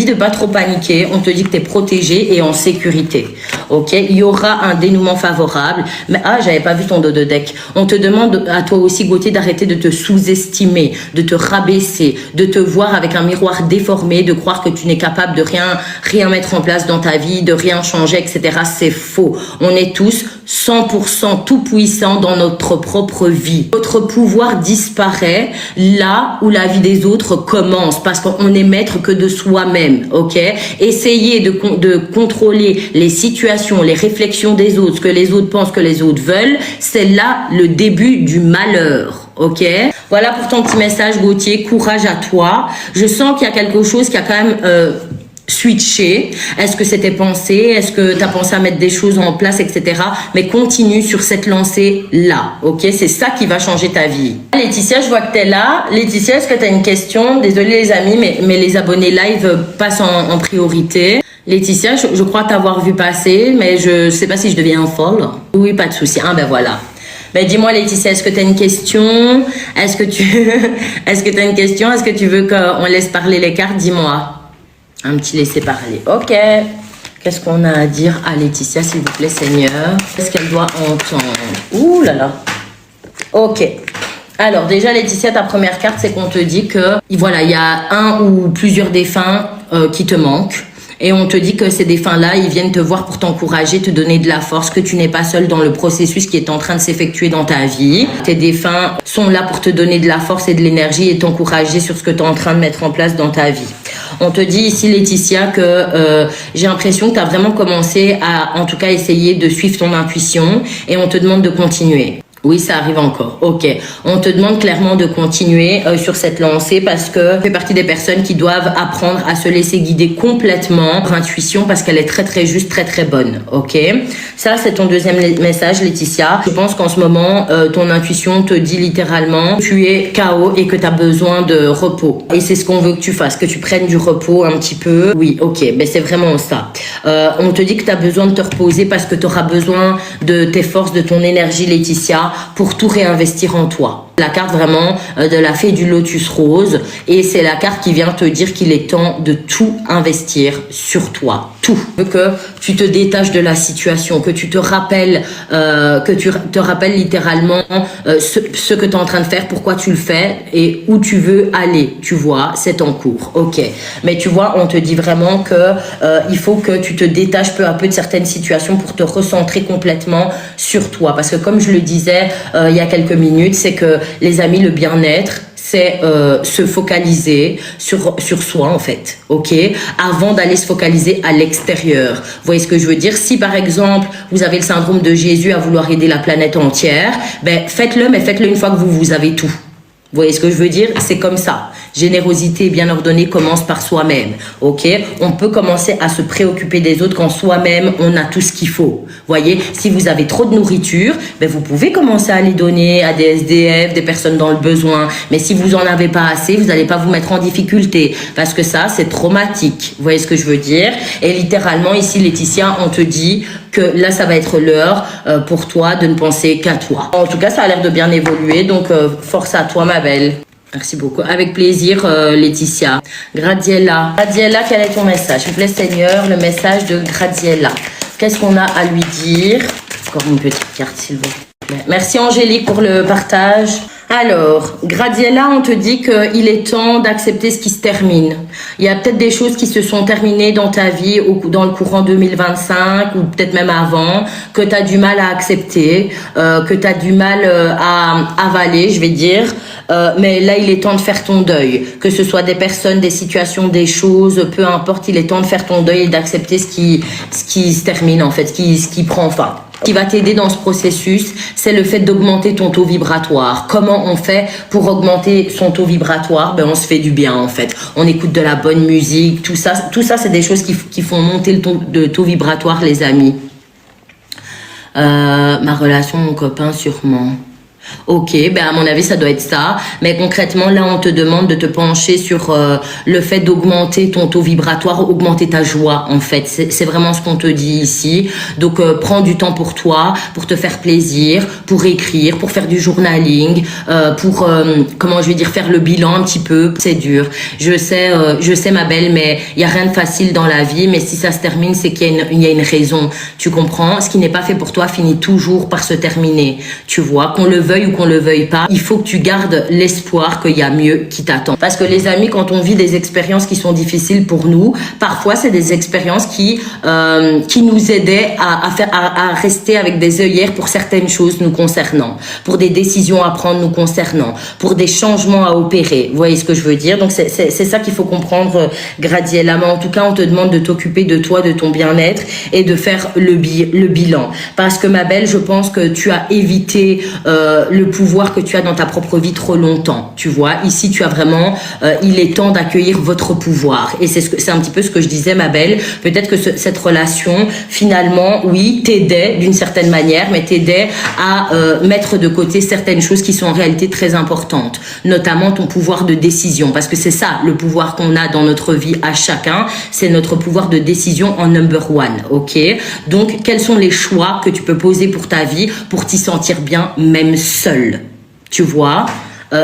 de pas trop paniquer, on te dit que tu es protégé et en sécurité. Ok, il y aura un dénouement favorable. Mais j'avais pas vu ton dos de deck. On te demande à toi aussi, Gauthier, d'arrêter de te sous-estimer, de te rabaisser, de te voir avec un miroir déformé, de croire que tu n'es capable de rien mettre en place dans ta vie, de rien changer, etc. C'est faux. On est tous 100% tout puissants dans notre propre vie. Votre pouvoir disparaît là où la vie des autres commence parce qu'on est maître que de soi-même, ok? Essayez de contrôler les situations, les réflexions des autres, ce que les autres pensent, que les autres veulent, c'est là le début du malheur. Ok, voilà pour ton petit message, Gauthier. Courage à toi. Je sens qu'il y a quelque chose qui a quand même switché. Est-ce que c'était pensé? Est-ce que tu as pensé à mettre des choses en place, etc. Mais continue sur cette lancée-là, ok? C'est ça qui va changer ta vie. Laetitia, je vois que tu es là. Laetitia, est-ce que tu as une question? Désolée les amis, mais les abonnés live passent en priorité. Laetitia, je crois t'avoir vu passer, mais je sais pas si je deviens folle. Oui, pas de souci. Ben voilà. Ben dis-moi Laetitia, est-ce que tu as une question? Est-ce que tu as une question? Est-ce que tu veux qu'on laisse parler les cartes? Dis-moi. Un petit laisser parler. Ok. Qu'est-ce qu'on a à dire à Laetitia, s'il vous plaît, Seigneur? Qu'est-ce qu'elle doit entendre? Ouh là là. Ok. Alors déjà, Laetitia, ta première carte, c'est qu'on te dit que voilà, il y a un ou plusieurs défunts qui te manquent. Et on te dit que ces défunts-là, ils viennent te voir pour t'encourager, te donner de la force, que tu n'es pas seul dans le processus qui est en train de s'effectuer dans ta vie. Tes défunts sont là pour te donner de la force et de l'énergie et t'encourager sur ce que tu es en train de mettre en place dans ta vie. On te dit ici, Laetitia, que j'ai l'impression que tu as vraiment commencé à, en tout cas, essayer de suivre ton intuition et on te demande de continuer. Oui, ça arrive encore. Ok. On te demande clairement de continuer sur cette lancée parce que tu fais partie des personnes qui doivent apprendre à se laisser guider complètement par intuition parce qu'elle est très très juste, très très bonne. Ok. Ça, c'est ton deuxième message, Laetitia. Je pense qu'en ce moment, ton intuition te dit littéralement que tu es KO et que tu as besoin de repos. Et c'est ce qu'on veut que tu fasses, que tu prennes du repos un petit peu. Oui, ok. Ben, c'est vraiment ça. On te dit que tu as besoin de te reposer parce que tu auras besoin de tes forces, de ton énergie, Laetitia, pour tout réinvestir en toi. La carte vraiment de la fée du lotus rose et c'est la carte qui vient te dire qu'il est temps de tout investir sur toi, tout. Que tu te détaches de la situation, que tu te rappelles littéralement ce que tu es en train de faire, pourquoi tu le fais et où tu veux aller, tu vois, c'est en cours, ok. Mais tu vois, on te dit vraiment que il faut que tu te détaches peu à peu de certaines situations pour te recentrer complètement sur toi. Parce que comme je le disais il y a quelques minutes, c'est que les amis, le bien-être, c'est se focaliser sur soi en fait, ok, avant d'aller se focaliser à l'extérieur. Vous voyez ce que je veux dire? Si par exemple vous avez le syndrome de Jésus à vouloir aider la planète entière, ben faites-le, mais faites-le une fois que vous avez tout. Vous voyez ce que je veux dire? C'est comme ça. Générosité bien ordonnée commence par soi-même. Ok? On peut commencer à se préoccuper des autres quand soi-même on a tout ce qu'il faut. Voyez? Si vous avez trop de nourriture, ben vous pouvez commencer à les donner à des SDF, des personnes dans le besoin. Mais si vous en avez pas assez, vous n'allez pas vous mettre en difficulté parce que ça c'est traumatique. Vous voyez ce que je veux dire? Et littéralement ici, Laetitia, on te dit que là ça va être l'heure pour toi de ne penser qu'à toi. En tout cas, ça a l'air de bien évoluer, donc force à toi, ma belle. Merci beaucoup. Avec plaisir, Laetitia. Gradiella. Gradiella, quel est ton message? S'il vous plaît, Seigneur, le message de Gradiella. Qu'est-ce qu'on a à lui dire? Encore une petite carte, s'il vous plaît. Merci, Angélique, pour le partage. Alors, Gradiella, on te dit qu'il est temps d'accepter ce qui se termine. Il y a peut-être des choses qui se sont terminées dans ta vie dans le courant 2025 ou peut-être même avant, que tu as du mal à accepter, que tu as du mal à avaler, je vais dire. Mais là, il est temps de faire ton deuil. Que ce soit des personnes, des situations, des choses, peu importe, il est temps de faire ton deuil et d'accepter ce qui se termine en fait, ce qui prend fin. Ce qui va t'aider dans ce processus, c'est le fait d'augmenter ton taux vibratoire. Comment on fait pour augmenter son taux vibratoire? Ben, on se fait du bien, en fait. On écoute de la bonne musique, tout ça, c'est des choses qui font monter le taux vibratoire, les amis. Ma relation, mon copain, sûrement. Ok, ben à mon avis ça doit être ça, mais concrètement là on te demande de te pencher sur le fait d'augmenter ton taux vibratoire, augmenter ta joie en fait, c'est vraiment ce qu'on te dit ici. Donc prends du temps pour toi, pour te faire plaisir, pour écrire, pour faire du journaling, pour comment je vais dire, faire le bilan un petit peu. C'est dur, je sais ma belle, mais il y a rien de facile dans la vie, mais si ça se termine c'est qu'il y a une raison, tu comprends? Ce qui n'est pas fait pour toi finit toujours par se terminer, tu vois, qu'on le veuille ou qu'on le veuille pas, il faut que tu gardes l'espoir qu'il y a mieux qui t'attend. Parce que les amis, quand on vit des expériences qui sont difficiles pour nous, parfois c'est des expériences qui nous aidaient à rester avec des œillères pour certaines choses nous concernant, pour des décisions à prendre nous concernant, pour des changements à opérer. Vous voyez ce que je veux dire? Donc c'est ça qu'il faut comprendre, Gradiella. Mais en tout cas, on te demande de t'occuper de toi, de ton bien-être et de faire le bilan. Parce que ma belle, je pense que tu as évité le pouvoir que tu as dans ta propre vie trop longtemps, tu vois. Ici, tu as vraiment, il est temps d'accueillir votre pouvoir. Et c'est un petit peu ce que je disais, ma belle. Peut-être que cette relation, finalement, oui, t'aidait d'une certaine manière, mais t'aidait à mettre de côté certaines choses qui sont en réalité très importantes, notamment ton pouvoir de décision, parce que c'est ça, le pouvoir qu'on a dans notre vie à chacun, c'est notre pouvoir de décision en number one, ok? Donc, quels sont les choix que tu peux poser pour ta vie pour t'y sentir bien, même seul, tu vois?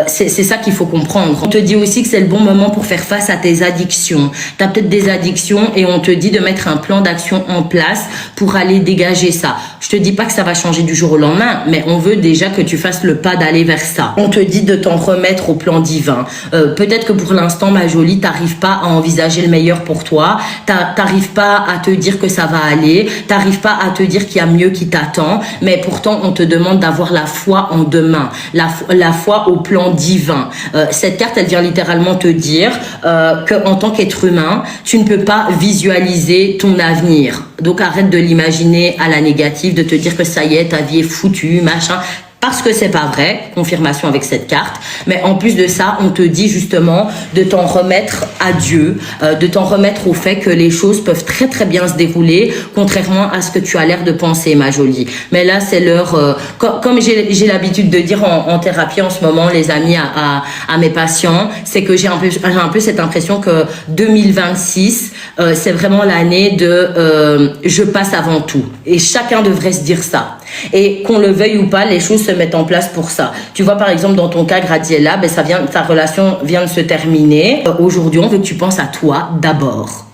C'est ça qu'il faut comprendre. On te dit aussi que c'est le bon moment pour faire face à tes addictions. Tu as peut-être des addictions et on te dit de mettre un plan d'action en place pour aller dégager ça. Je te dis pas que ça va changer du jour au lendemain, mais on veut déjà que tu fasses le pas d'aller vers ça. On te dit de t'en remettre au plan divin. Peut-être que pour l'instant, ma jolie, t'arrives pas à envisager le meilleur pour toi. T'arrives pas à te dire que ça va aller. T'arrives pas à te dire qu'il y a mieux qui t'attend. Mais pourtant, on te demande d'avoir la foi en demain. La foi au plan divin. Cette carte, elle vient littéralement te dire que en tant qu'être humain, tu ne peux pas visualiser ton avenir. Donc arrête de l'imaginer à la négative, de te dire que ça y est, ta vie est foutue, machin. Parce que c'est pas vrai, confirmation avec cette carte. Mais en plus de ça, on te dit justement de t'en remettre à Dieu, de t'en remettre au fait que les choses peuvent très très bien se dérouler, contrairement à ce que tu as l'air de penser, ma jolie. Mais là, c'est l'heure, comme j'ai l'habitude de dire en thérapie en ce moment, les amis, à mes patients, c'est que j'ai un peu cette impression que 2026, c'est vraiment l'année de je passe avant tout. Et chacun devrait se dire ça. Et qu'on le veuille ou pas, les choses se mettent en place pour ça. Tu vois, par exemple, dans ton cas, Gradiella, ben, ta relation vient de se terminer. Aujourd'hui, on veut que tu penses à toi d'abord.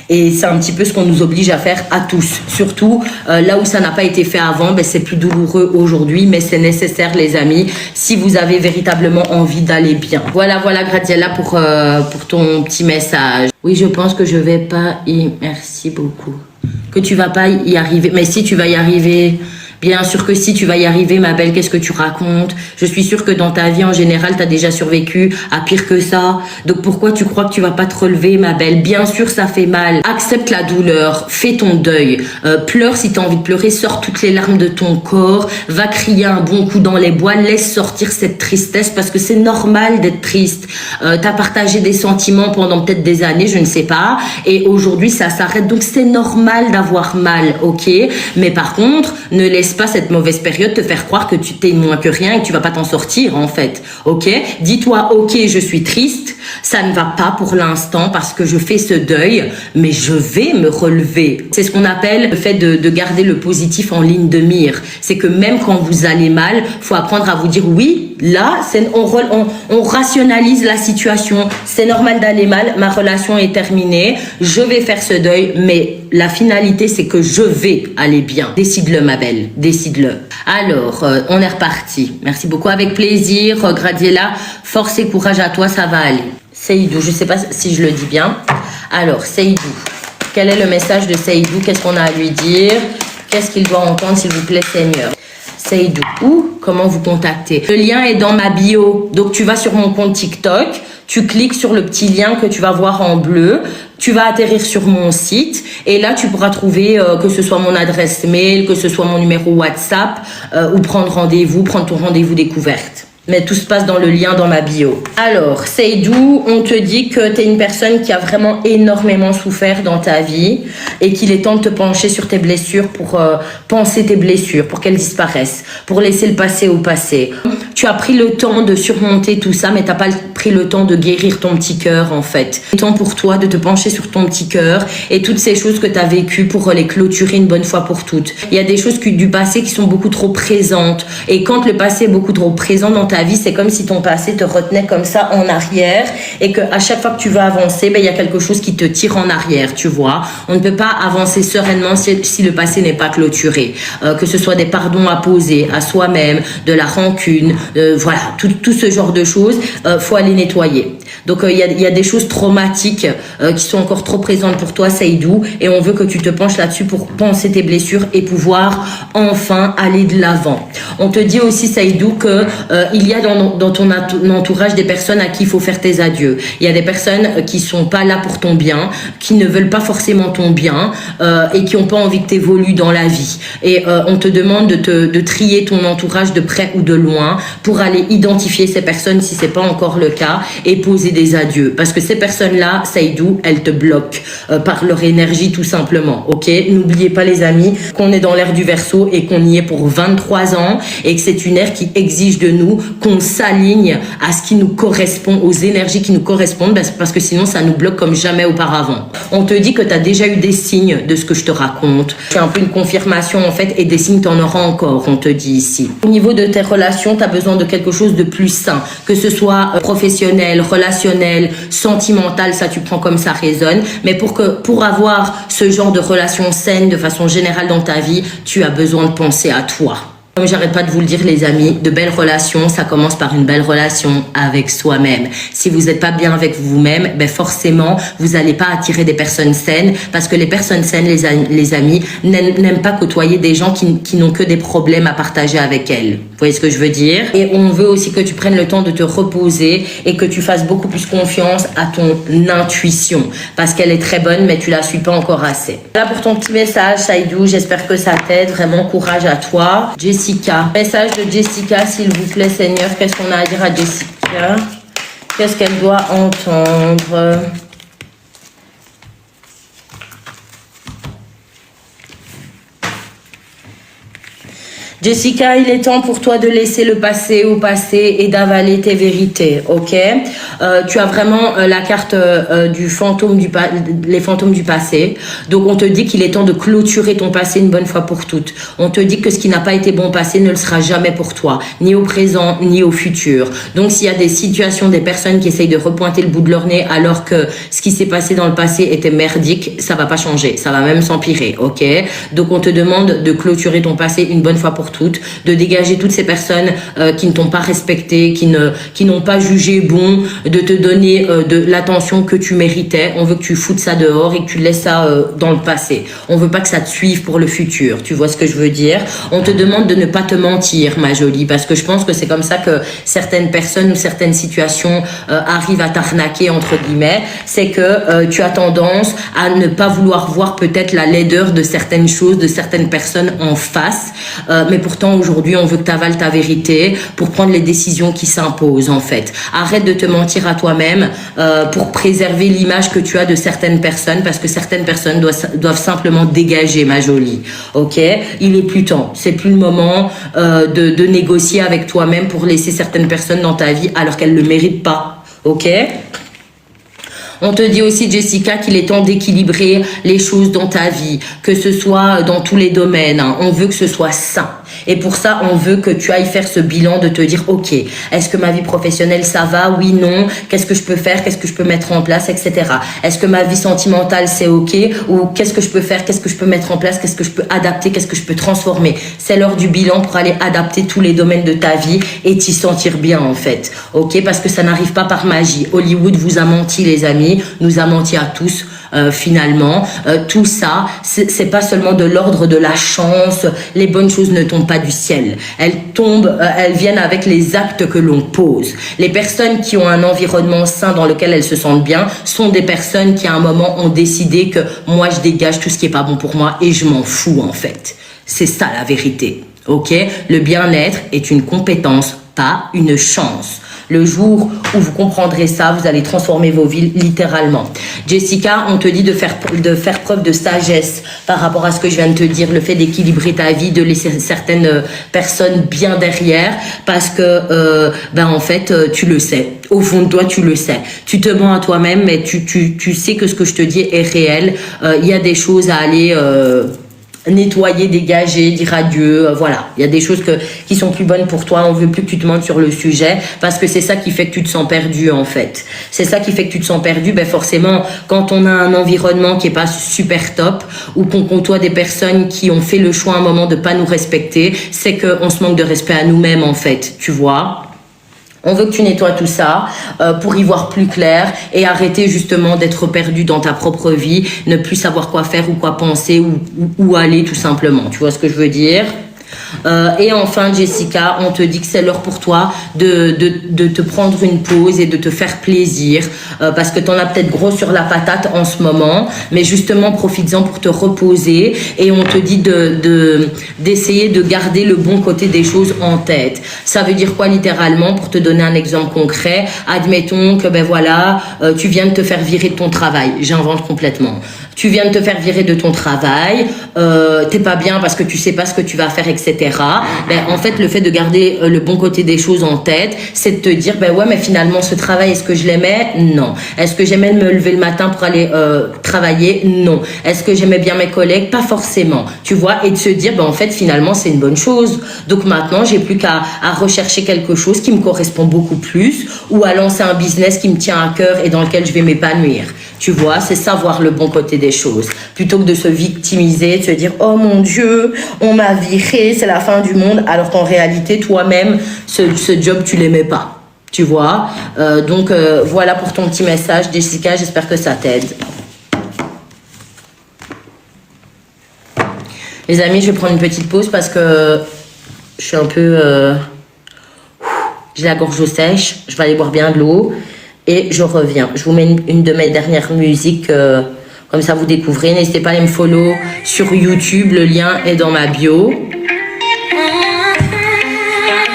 Et c'est un petit peu ce qu'on nous oblige à faire à tous. Surtout, là où ça n'a pas été fait avant, ben, c'est plus douloureux aujourd'hui, mais c'est nécessaire, les amis, si vous avez véritablement envie d'aller bien. Voilà, Gradiella, pour ton petit message. Oui, je pense que je vais pas y... Merci beaucoup. Que tu vas pas y arriver. Mais si tu vas y arriver... Bien sûr que si, tu vas y arriver, ma belle, qu'est-ce que tu racontes? Je suis sûre que dans ta vie, en général, t'as déjà survécu à pire que ça. Donc pourquoi tu crois que tu vas pas te relever, ma belle? Bien sûr, ça fait mal. Accepte la douleur, fais ton deuil. Pleure si t'as envie de pleurer, sors toutes les larmes de ton corps, va crier un bon coup dans les bois, laisse sortir cette tristesse parce que c'est normal d'être triste. T'as partagé des sentiments pendant peut-être des années, je ne sais pas, et aujourd'hui ça s'arrête, donc c'est normal d'avoir mal, ok? Mais par contre, ne laisse pas cette mauvaise période te faire croire que tu t'es moins que rien et que tu vas pas t'en sortir en fait, ok? Dis-toi, ok, je suis triste, ça ne va pas pour l'instant parce que je fais ce deuil, mais je vais me relever. C'est ce qu'on appelle le fait de garder le positif en ligne de mire. C'est que même quand vous allez mal, faut apprendre à vous dire oui, là, on rationalise la situation. C'est normal d'aller mal, ma relation est terminée, je vais faire ce deuil, mais la finalité, c'est que je vais aller bien. Décide-le, ma belle, décide-le. Alors, on est reparti. Merci beaucoup, avec plaisir. Gradiela, force et courage à toi, ça va aller. Seydou, je ne sais pas si je le dis bien. Alors, Seydou, quel est le message de Seydou? Qu'est-ce qu'on a à lui dire? Qu'est-ce qu'il doit entendre, s'il vous plaît, Seigneur? Seydou, ou comment vous contacter? Le lien est dans ma bio. Donc, tu vas sur mon compte TikTok, tu cliques sur le petit lien que tu vas voir en bleu, tu vas atterrir sur mon site et là, tu pourras trouver que ce soit mon adresse mail, que ce soit mon numéro WhatsApp ou prendre ton rendez-vous découverte. Mais tout se passe dans le lien dans ma bio. Alors, Seydou, on te dit que tu es une personne qui a vraiment énormément souffert dans ta vie et qu'il est temps de te pencher sur tes blessures pour penser tes blessures, pour qu'elles disparaissent, pour laisser le passé au passé. Tu as pris le temps de surmonter tout ça, mais tu n'as pas pris le temps de guérir ton petit cœur, en fait. Il est temps pour toi de te pencher sur ton petit cœur et toutes ces choses que tu as vécues pour les clôturer une bonne fois pour toutes. Il y a des choses du passé qui sont beaucoup trop présentes. Et quand le passé est beaucoup trop présent dans ta vie, c'est comme si ton passé te retenait comme ça en arrière et qu'à chaque fois que tu veux avancer, il y a quelque chose qui te tire en arrière, tu vois. On ne peut pas avancer sereinement si le passé n'est pas clôturé. Que ce soit des pardons à poser à soi-même, de la rancune, voilà, tout ce genre de choses, faut aller nettoyer. Donc il y a des choses traumatiques qui sont encore trop présentes pour toi, Seydou, et on veut que tu te penches là-dessus pour penser tes blessures et pouvoir enfin aller de l'avant. On te dit aussi, Seydou, que il y a dans ton entourage des personnes à qui il faut faire tes adieux. Il y a des personnes qui sont pas là pour ton bien, qui ne veulent pas forcément ton bien et qui ont pas envie que tu évolues dans la vie. Et on te demande de trier ton entourage de près ou de loin pour aller identifier ces personnes si c'est pas encore le cas et poser des adieux. Parce que ces personnes-là, Seydou, elles te bloquent par leur énergie tout simplement. Ok? N'oubliez pas, les amis, qu'on est dans l'ère du Verseau et qu'on y est pour 23 ans et que c'est une ère qui exige de nous qu'on s'aligne à ce qui nous correspond, aux énergies qui nous correspondent, parce que sinon ça nous bloque comme jamais auparavant. On te dit que tu as déjà eu des signes de ce que je te raconte. C'est un peu une confirmation en fait, et des signes tu en auras encore, on te dit ici. Au niveau de tes relations, tu as besoin de quelque chose de plus sain, que ce soit professionnel, relationnel, sentimental, ça tu prends comme ça résonne, mais pour avoir ce genre de relation saine de façon générale dans ta vie, tu as besoin de penser à toi. Comme j'arrête pas de vous le dire, les amis, de belles relations, ça commence par une belle relation avec soi-même. Si vous n'êtes pas bien avec vous-même, forcément, vous n'allez pas attirer des personnes saines, parce que les personnes saines, les amis, n'aiment pas côtoyer des gens qui n'ont que des problèmes à partager avec elles. Vous voyez ce que je veux dire? Et on veut aussi que tu prennes le temps de te reposer et que tu fasses beaucoup plus confiance à ton intuition, parce qu'elle est très bonne, mais tu la suis pas encore assez. Voilà pour ton petit message, Seydou. J'espère que ça t'aide. Vraiment, courage à toi. Jessica. Message de Jessica, s'il vous plaît, Seigneur. Qu'est-ce qu'on a à dire à Jessica? Qu'est-ce qu'elle doit entendre? Jessica, il est temps pour toi de laisser le passé au passé et d'avaler tes vérités, ok? Tu as vraiment la carte du fantôme les fantômes du passé. Donc on te dit qu'il est temps de clôturer ton passé une bonne fois pour toutes. On te dit que ce qui n'a pas été bon passé ne le sera jamais pour toi, ni au présent, ni au futur. Donc s'il y a des situations, des personnes qui essayent de repointer le bout de leur nez alors que ce qui s'est passé dans le passé était merdique, ça va pas changer, ça va même s'empirer, ok? Donc on te demande de clôturer ton passé une bonne fois pour toutes. toutes, de dégager toutes ces personnes qui ne t'ont pas respecté, qui n'ont pas jugé bon de te donner de l'attention que tu méritais. On veut que tu foutes ça dehors et que tu laisses ça dans le passé. On veut pas que ça te suive pour le futur. Tu vois ce que je veux dire? On te demande de ne pas te mentir, ma jolie, parce que je pense que c'est comme ça que certaines personnes ou certaines situations arrivent à t'arnaquer, entre guillemets. C'est que tu as tendance à ne pas vouloir voir peut-être la laideur de certaines choses, de certaines personnes en face. Mais pourtant, aujourd'hui, on veut que tu avales ta vérité pour prendre les décisions qui s'imposent, en fait. Arrête de te mentir à toi-même pour préserver l'image que tu as de certaines personnes, parce que certaines personnes doivent simplement dégager, ma jolie. Ok? Il est plus temps. C'est plus le moment de négocier avec toi-même pour laisser certaines personnes dans ta vie alors qu'elles ne le méritent pas. Ok? On te dit aussi, Jessica, qu'il est temps d'équilibrer les choses dans ta vie, que ce soit dans tous les domaines. Hein. On veut que ce soit sain. Et pour ça, on veut que tu ailles faire ce bilan de te dire, ok, est-ce que ma vie professionnelle, ça va? Oui, non. Qu'est-ce que je peux faire? Qu'est-ce que je peux mettre en place, etc. Est-ce que ma vie sentimentale, c'est ok? Ou qu'est-ce que je peux faire? Qu'est-ce que je peux mettre en place? Qu'est-ce que je peux adapter? Qu'est-ce que je peux transformer? C'est l'heure du bilan pour aller adapter tous les domaines de ta vie et t'y sentir bien, en fait. Ok? Parce que ça n'arrive pas par magie. Hollywood vous a menti, les amis. Nous a menti à tous. Finalement, tout ça, c'est pas seulement de l'ordre de la chance. Les bonnes choses ne tombent pas du ciel. Elles viennent avec les actes que l'on pose. Les personnes qui ont un environnement sain dans lequel elles se sentent bien sont des personnes qui à un moment ont décidé que moi je dégage tout ce qui est pas bon pour moi et je m'en fous en fait. C'est ça la vérité. Ok? Le bien-être est une compétence, pas une chance. Le jour où vous comprendrez ça, vous allez transformer vos vies littéralement. Jessica, on te dit de faire preuve de sagesse par rapport à ce que je viens de te dire, le fait d'équilibrer ta vie, de laisser certaines personnes bien derrière, parce que en fait, tu le sais. Au fond de toi, tu le sais. Tu te mens à toi-même, mais tu sais que ce que je te dis est réel. Il y a des choses à aller nettoyer, dégager, dire adieu, voilà. Il y a des choses qui sont plus bonnes pour toi. On veut plus que tu te mentes sur le sujet parce que c'est ça qui fait que tu te sens perdu, en fait. C'est ça qui fait que tu te sens perdu. Forcément, quand on a un environnement qui est pas super top ou qu'on côtoie des personnes qui ont fait le choix à un moment de pas nous respecter, c'est qu'on se manque de respect à nous-mêmes, en fait. Tu vois? On veut que tu nettoies tout ça pour y voir plus clair et arrêter justement d'être perdu dans ta propre vie, ne plus savoir quoi faire ou quoi penser ou où aller tout simplement. Tu vois ce que je veux dire? Et enfin, Jessica, on te dit que c'est l'heure pour toi de te prendre une pause et de te faire plaisir parce que tu en as peut-être gros sur la patate en ce moment, mais justement profites-en pour te reposer et on te dit d'essayer de garder le bon côté des choses en tête. Ça veut dire quoi littéralement? Pour te donner un exemple concret, admettons que tu viens de te faire virer de ton travail, j'invente complètement. Tu viens de te faire virer de ton travail, t'es pas bien parce que tu sais pas ce que tu vas faire, etc. En fait, le fait de garder le bon côté des choses en tête, c'est de te dire, mais finalement, ce travail, est-ce que je l'aimais? Non. Est-ce que j'aimais me lever le matin pour aller travailler? Non. Est-ce que j'aimais bien mes collègues? Pas forcément. Tu vois, et de se dire, en fait, finalement, c'est une bonne chose. Donc maintenant, j'ai plus qu'à rechercher quelque chose qui me correspond beaucoup plus ou à lancer un business qui me tient à cœur et dans lequel je vais m'épanouir. Tu vois, c'est savoir le bon côté des choses. Plutôt que de se victimiser, de se dire, oh mon Dieu, on m'a viré, c'est la fin du monde, alors qu'en réalité, toi-même, ce job, tu l'aimais pas. Tu vois, donc voilà pour ton petit message, Jessica, j'espère que ça t'aide. Les amis, je vais prendre une petite pause parce que je suis un peu... j'ai la gorge sèche, je vais aller boire bien de l'eau. Et je reviens. Je vous mets une de mes dernières musiques, comme ça vous découvrez. N'hésitez pas à aller me follow sur YouTube, le lien est dans ma bio.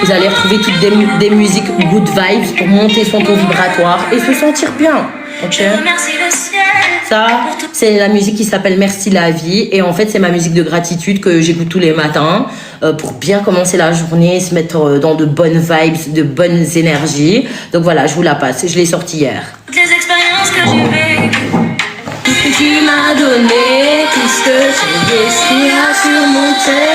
Vous allez retrouver toutes des musiques good vibes pour monter son taux vibratoire et se sentir bien. Ok? Ça, c'est la musique qui s'appelle Merci la vie. Et en fait, c'est ma musique de gratitude que j'écoute tous les matins pour bien commencer la journée, se mettre dans de bonnes vibes, de bonnes énergies. Donc voilà, je vous la passe. Je l'ai sortie hier. Toutes les expériences que j'ai vécues, tout ce que tu m'as donné, tout ce que j'ai réussi à surmonter.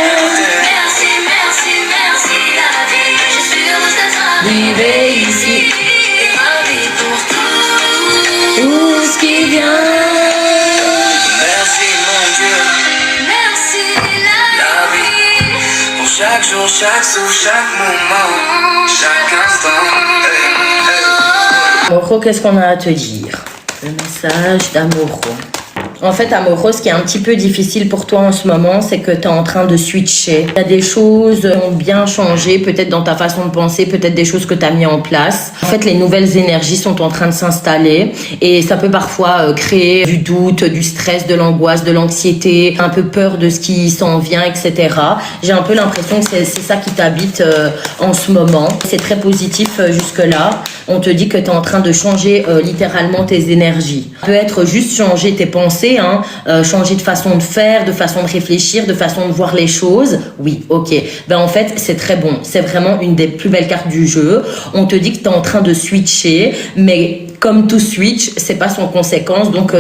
merci, merci, merci la vie. Je suis heureuse d'être Arrivé ici, et ravie pour tout ce qui vient. Merci mon Dieu, merci la vie. Pour chaque jour, chaque souffle, chaque moment, chaque instant. Hey, hey. Amoro, qu'est-ce qu'on a à te dire? Le message d'Amoro. En fait, Amoro, ce qui est un petit peu difficile pour toi en ce moment, c'est que tu es en train de switcher. Il y a des choses qui ont bien changé, peut-être dans ta façon de penser, peut-être des choses que tu as mis en place. En fait, les nouvelles énergies sont en train de s'installer et ça peut parfois créer du doute, du stress, de l'angoisse, de l'anxiété, un peu peur de ce qui s'en vient, etc. J'ai un peu l'impression que c'est ça qui t'habite en ce moment. C'est très positif jusque-là. On te dit que tu es en train de changer littéralement tes énergies. Ça peut être juste changer tes pensées, changer de façon de faire, de façon de réfléchir, de façon de voir les choses. Oui, ok. Ben en fait, c'est très bon. C'est vraiment une des plus belles cartes du jeu. On te dit que tu es en train de switcher, mais comme tout switch, c'est pas sans conséquence. Donc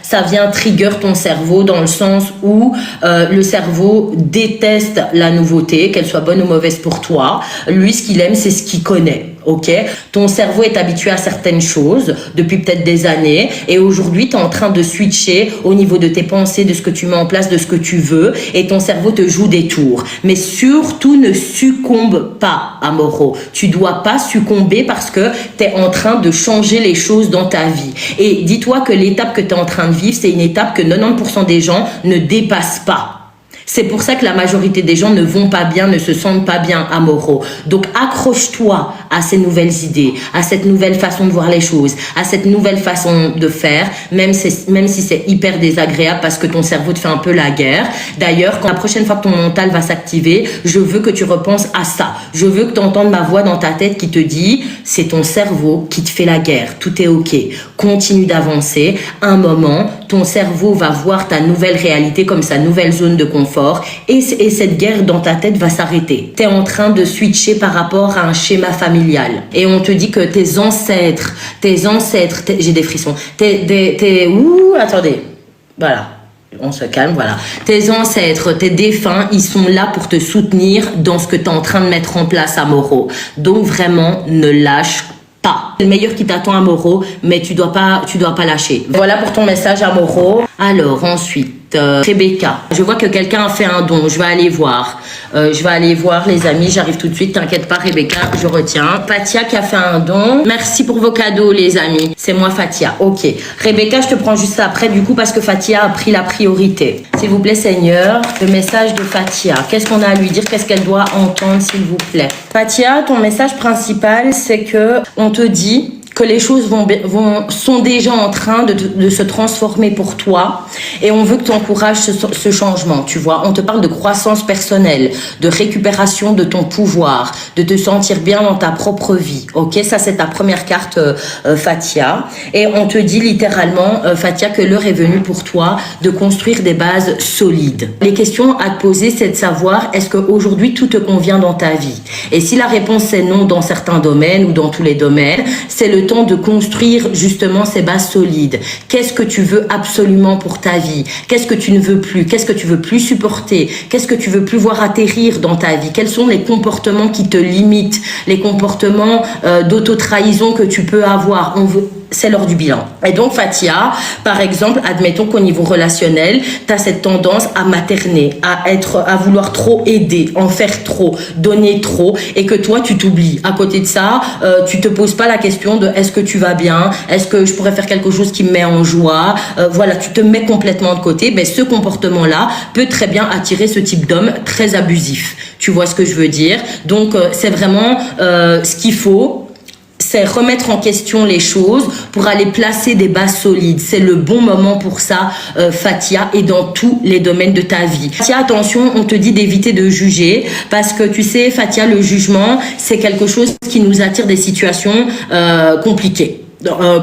ça vient trigger ton cerveau dans le sens où le cerveau déteste la nouveauté, qu'elle soit bonne ou mauvaise pour toi. Lui, ce qu'il aime, c'est ce qu'il connaît. Ok, ton cerveau est habitué à certaines choses depuis peut-être des années et aujourd'hui tu es en train de switcher au niveau de tes pensées, de ce que tu mets en place, de ce que tu veux et ton cerveau te joue des tours. Mais surtout ne succombe pas, Amoro. Tu dois pas succomber parce que tu es en train de changer les choses dans ta vie. Et dis-toi que l'étape que tu es en train de vivre, c'est une étape que 90% des gens ne dépassent pas. C'est pour ça que la majorité des gens ne vont pas bien, ne se sentent pas bien, Amoro. Donc accroche-toi à ces nouvelles idées, à cette nouvelle façon de voir les choses, à cette nouvelle façon de faire, même si c'est hyper désagréable parce que ton cerveau te fait un peu la guerre. D'ailleurs, quand la prochaine fois que ton mental va s'activer, je veux que tu repenses à ça. Je veux que tu entendes ma voix dans ta tête qui te dit « c'est ton cerveau qui te fait la guerre, tout est ok. Continue d'avancer. Un moment, ton cerveau va voir ta nouvelle réalité comme sa nouvelle zone de confort. Et cette guerre dans ta tête va s'arrêter. Tu es en train de switcher par rapport à un schéma familial. Et on te dit que tes ancêtres, j'ai des frissons. Attendez. Voilà. On se calme, voilà. Tes ancêtres, tes défunts, ils sont là pour te soutenir dans ce que tu es en train de mettre en place, Amoro. Donc vraiment, ne lâche pas. C'est le meilleur qui t'attend, Amoro, mais tu dois pas lâcher. Voilà pour ton message, Amoro. Alors, ensuite, Rebecca. Je vois que quelqu'un a fait un don. Je vais aller voir. Les amis. J'arrive tout de suite. T'inquiète pas, Rebecca. Je retiens. Fatia qui a fait un don. Merci pour vos cadeaux, les amis. C'est moi, Fatia. Ok. Rebecca, je te prends juste après, du coup, parce que Fatia a pris la priorité. S'il vous plaît, Seigneur, le message de Fatia. Qu'est-ce qu'on a à lui dire? Qu'est-ce qu'elle doit entendre, s'il vous plaît? Fatia, ton message principal, c'est que on te dit que les choses sont déjà en train de se transformer pour toi et on veut que tu encourages ce changement, tu vois. On te parle de croissance personnelle, de récupération de ton pouvoir, de te sentir bien dans ta propre vie, ok? Ça, c'est ta première carte, Fatia. Et on te dit littéralement, Fatia, que l'heure est venue pour toi de construire des bases solides. Les questions à te poser, c'est de savoir, est-ce qu'aujourd'hui, tout te convient dans ta vie? Et si la réponse est non dans certains domaines ou dans tous les domaines, c'est le temps de construire justement ces bases solides. Qu'est-ce que tu veux absolument pour ta vie? Qu'est-ce que tu ne veux plus? Qu'est-ce que tu veux plus supporter? Qu'est-ce que tu veux plus voir atterrir dans ta vie? Quels sont les comportements qui te limitent? Les comportements d'auto-trahison que tu peux avoir? C'est l'heure du bilan. Et donc, Fatia, par exemple, admettons qu'au niveau relationnel, tu as cette tendance à materner, à vouloir trop aider, en faire trop, donner trop, et que toi, tu t'oublies. À côté de ça, tu te poses pas la question de est-ce que tu vas bien? Est-ce que je pourrais faire quelque chose qui me met en joie? Voilà, tu te mets complètement de côté. Mais ce comportement-là peut très bien attirer ce type d'homme très abusif. Tu vois ce que je veux dire? Donc, c'est vraiment ce qu'il faut. C'est remettre en question les choses pour aller placer des bases solides. C'est le bon moment pour ça, Fatia, et dans tous les domaines de ta vie. Fatia, attention, on te dit d'éviter de juger parce que tu sais, Fatia, le jugement, c'est quelque chose qui nous attire des situations compliquées.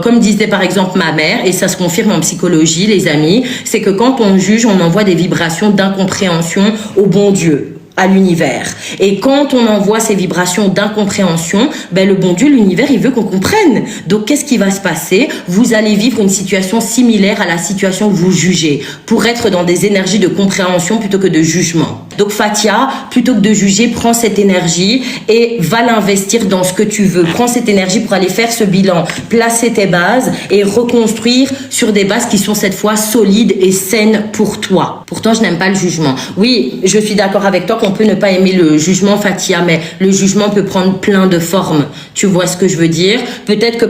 Comme disait par exemple ma mère, et ça se confirme en psychologie, les amis, c'est que quand on juge, on envoie des vibrations d'incompréhension au bon Dieu, à l'univers. Et quand on envoie ces vibrations d'incompréhension, le bon Dieu, l'univers, il veut qu'on comprenne. Donc, qu'est-ce qui va se passer? Vous allez vivre une situation similaire à la situation que vous jugez, pour être dans des énergies de compréhension plutôt que de jugement. Donc, Fatia, plutôt que de juger, prends cette énergie et va l'investir dans ce que tu veux. Prends cette énergie pour aller faire ce bilan, placer tes bases et reconstruire sur des bases qui sont cette fois solides et saines pour toi. Pourtant, je n'aime pas le jugement. Oui, je suis d'accord avec toi qu'on qu'on peut ne pas aimer le jugement, Fatia, mais le jugement peut prendre plein de formes. Tu vois ce que je veux dire? Peut-être que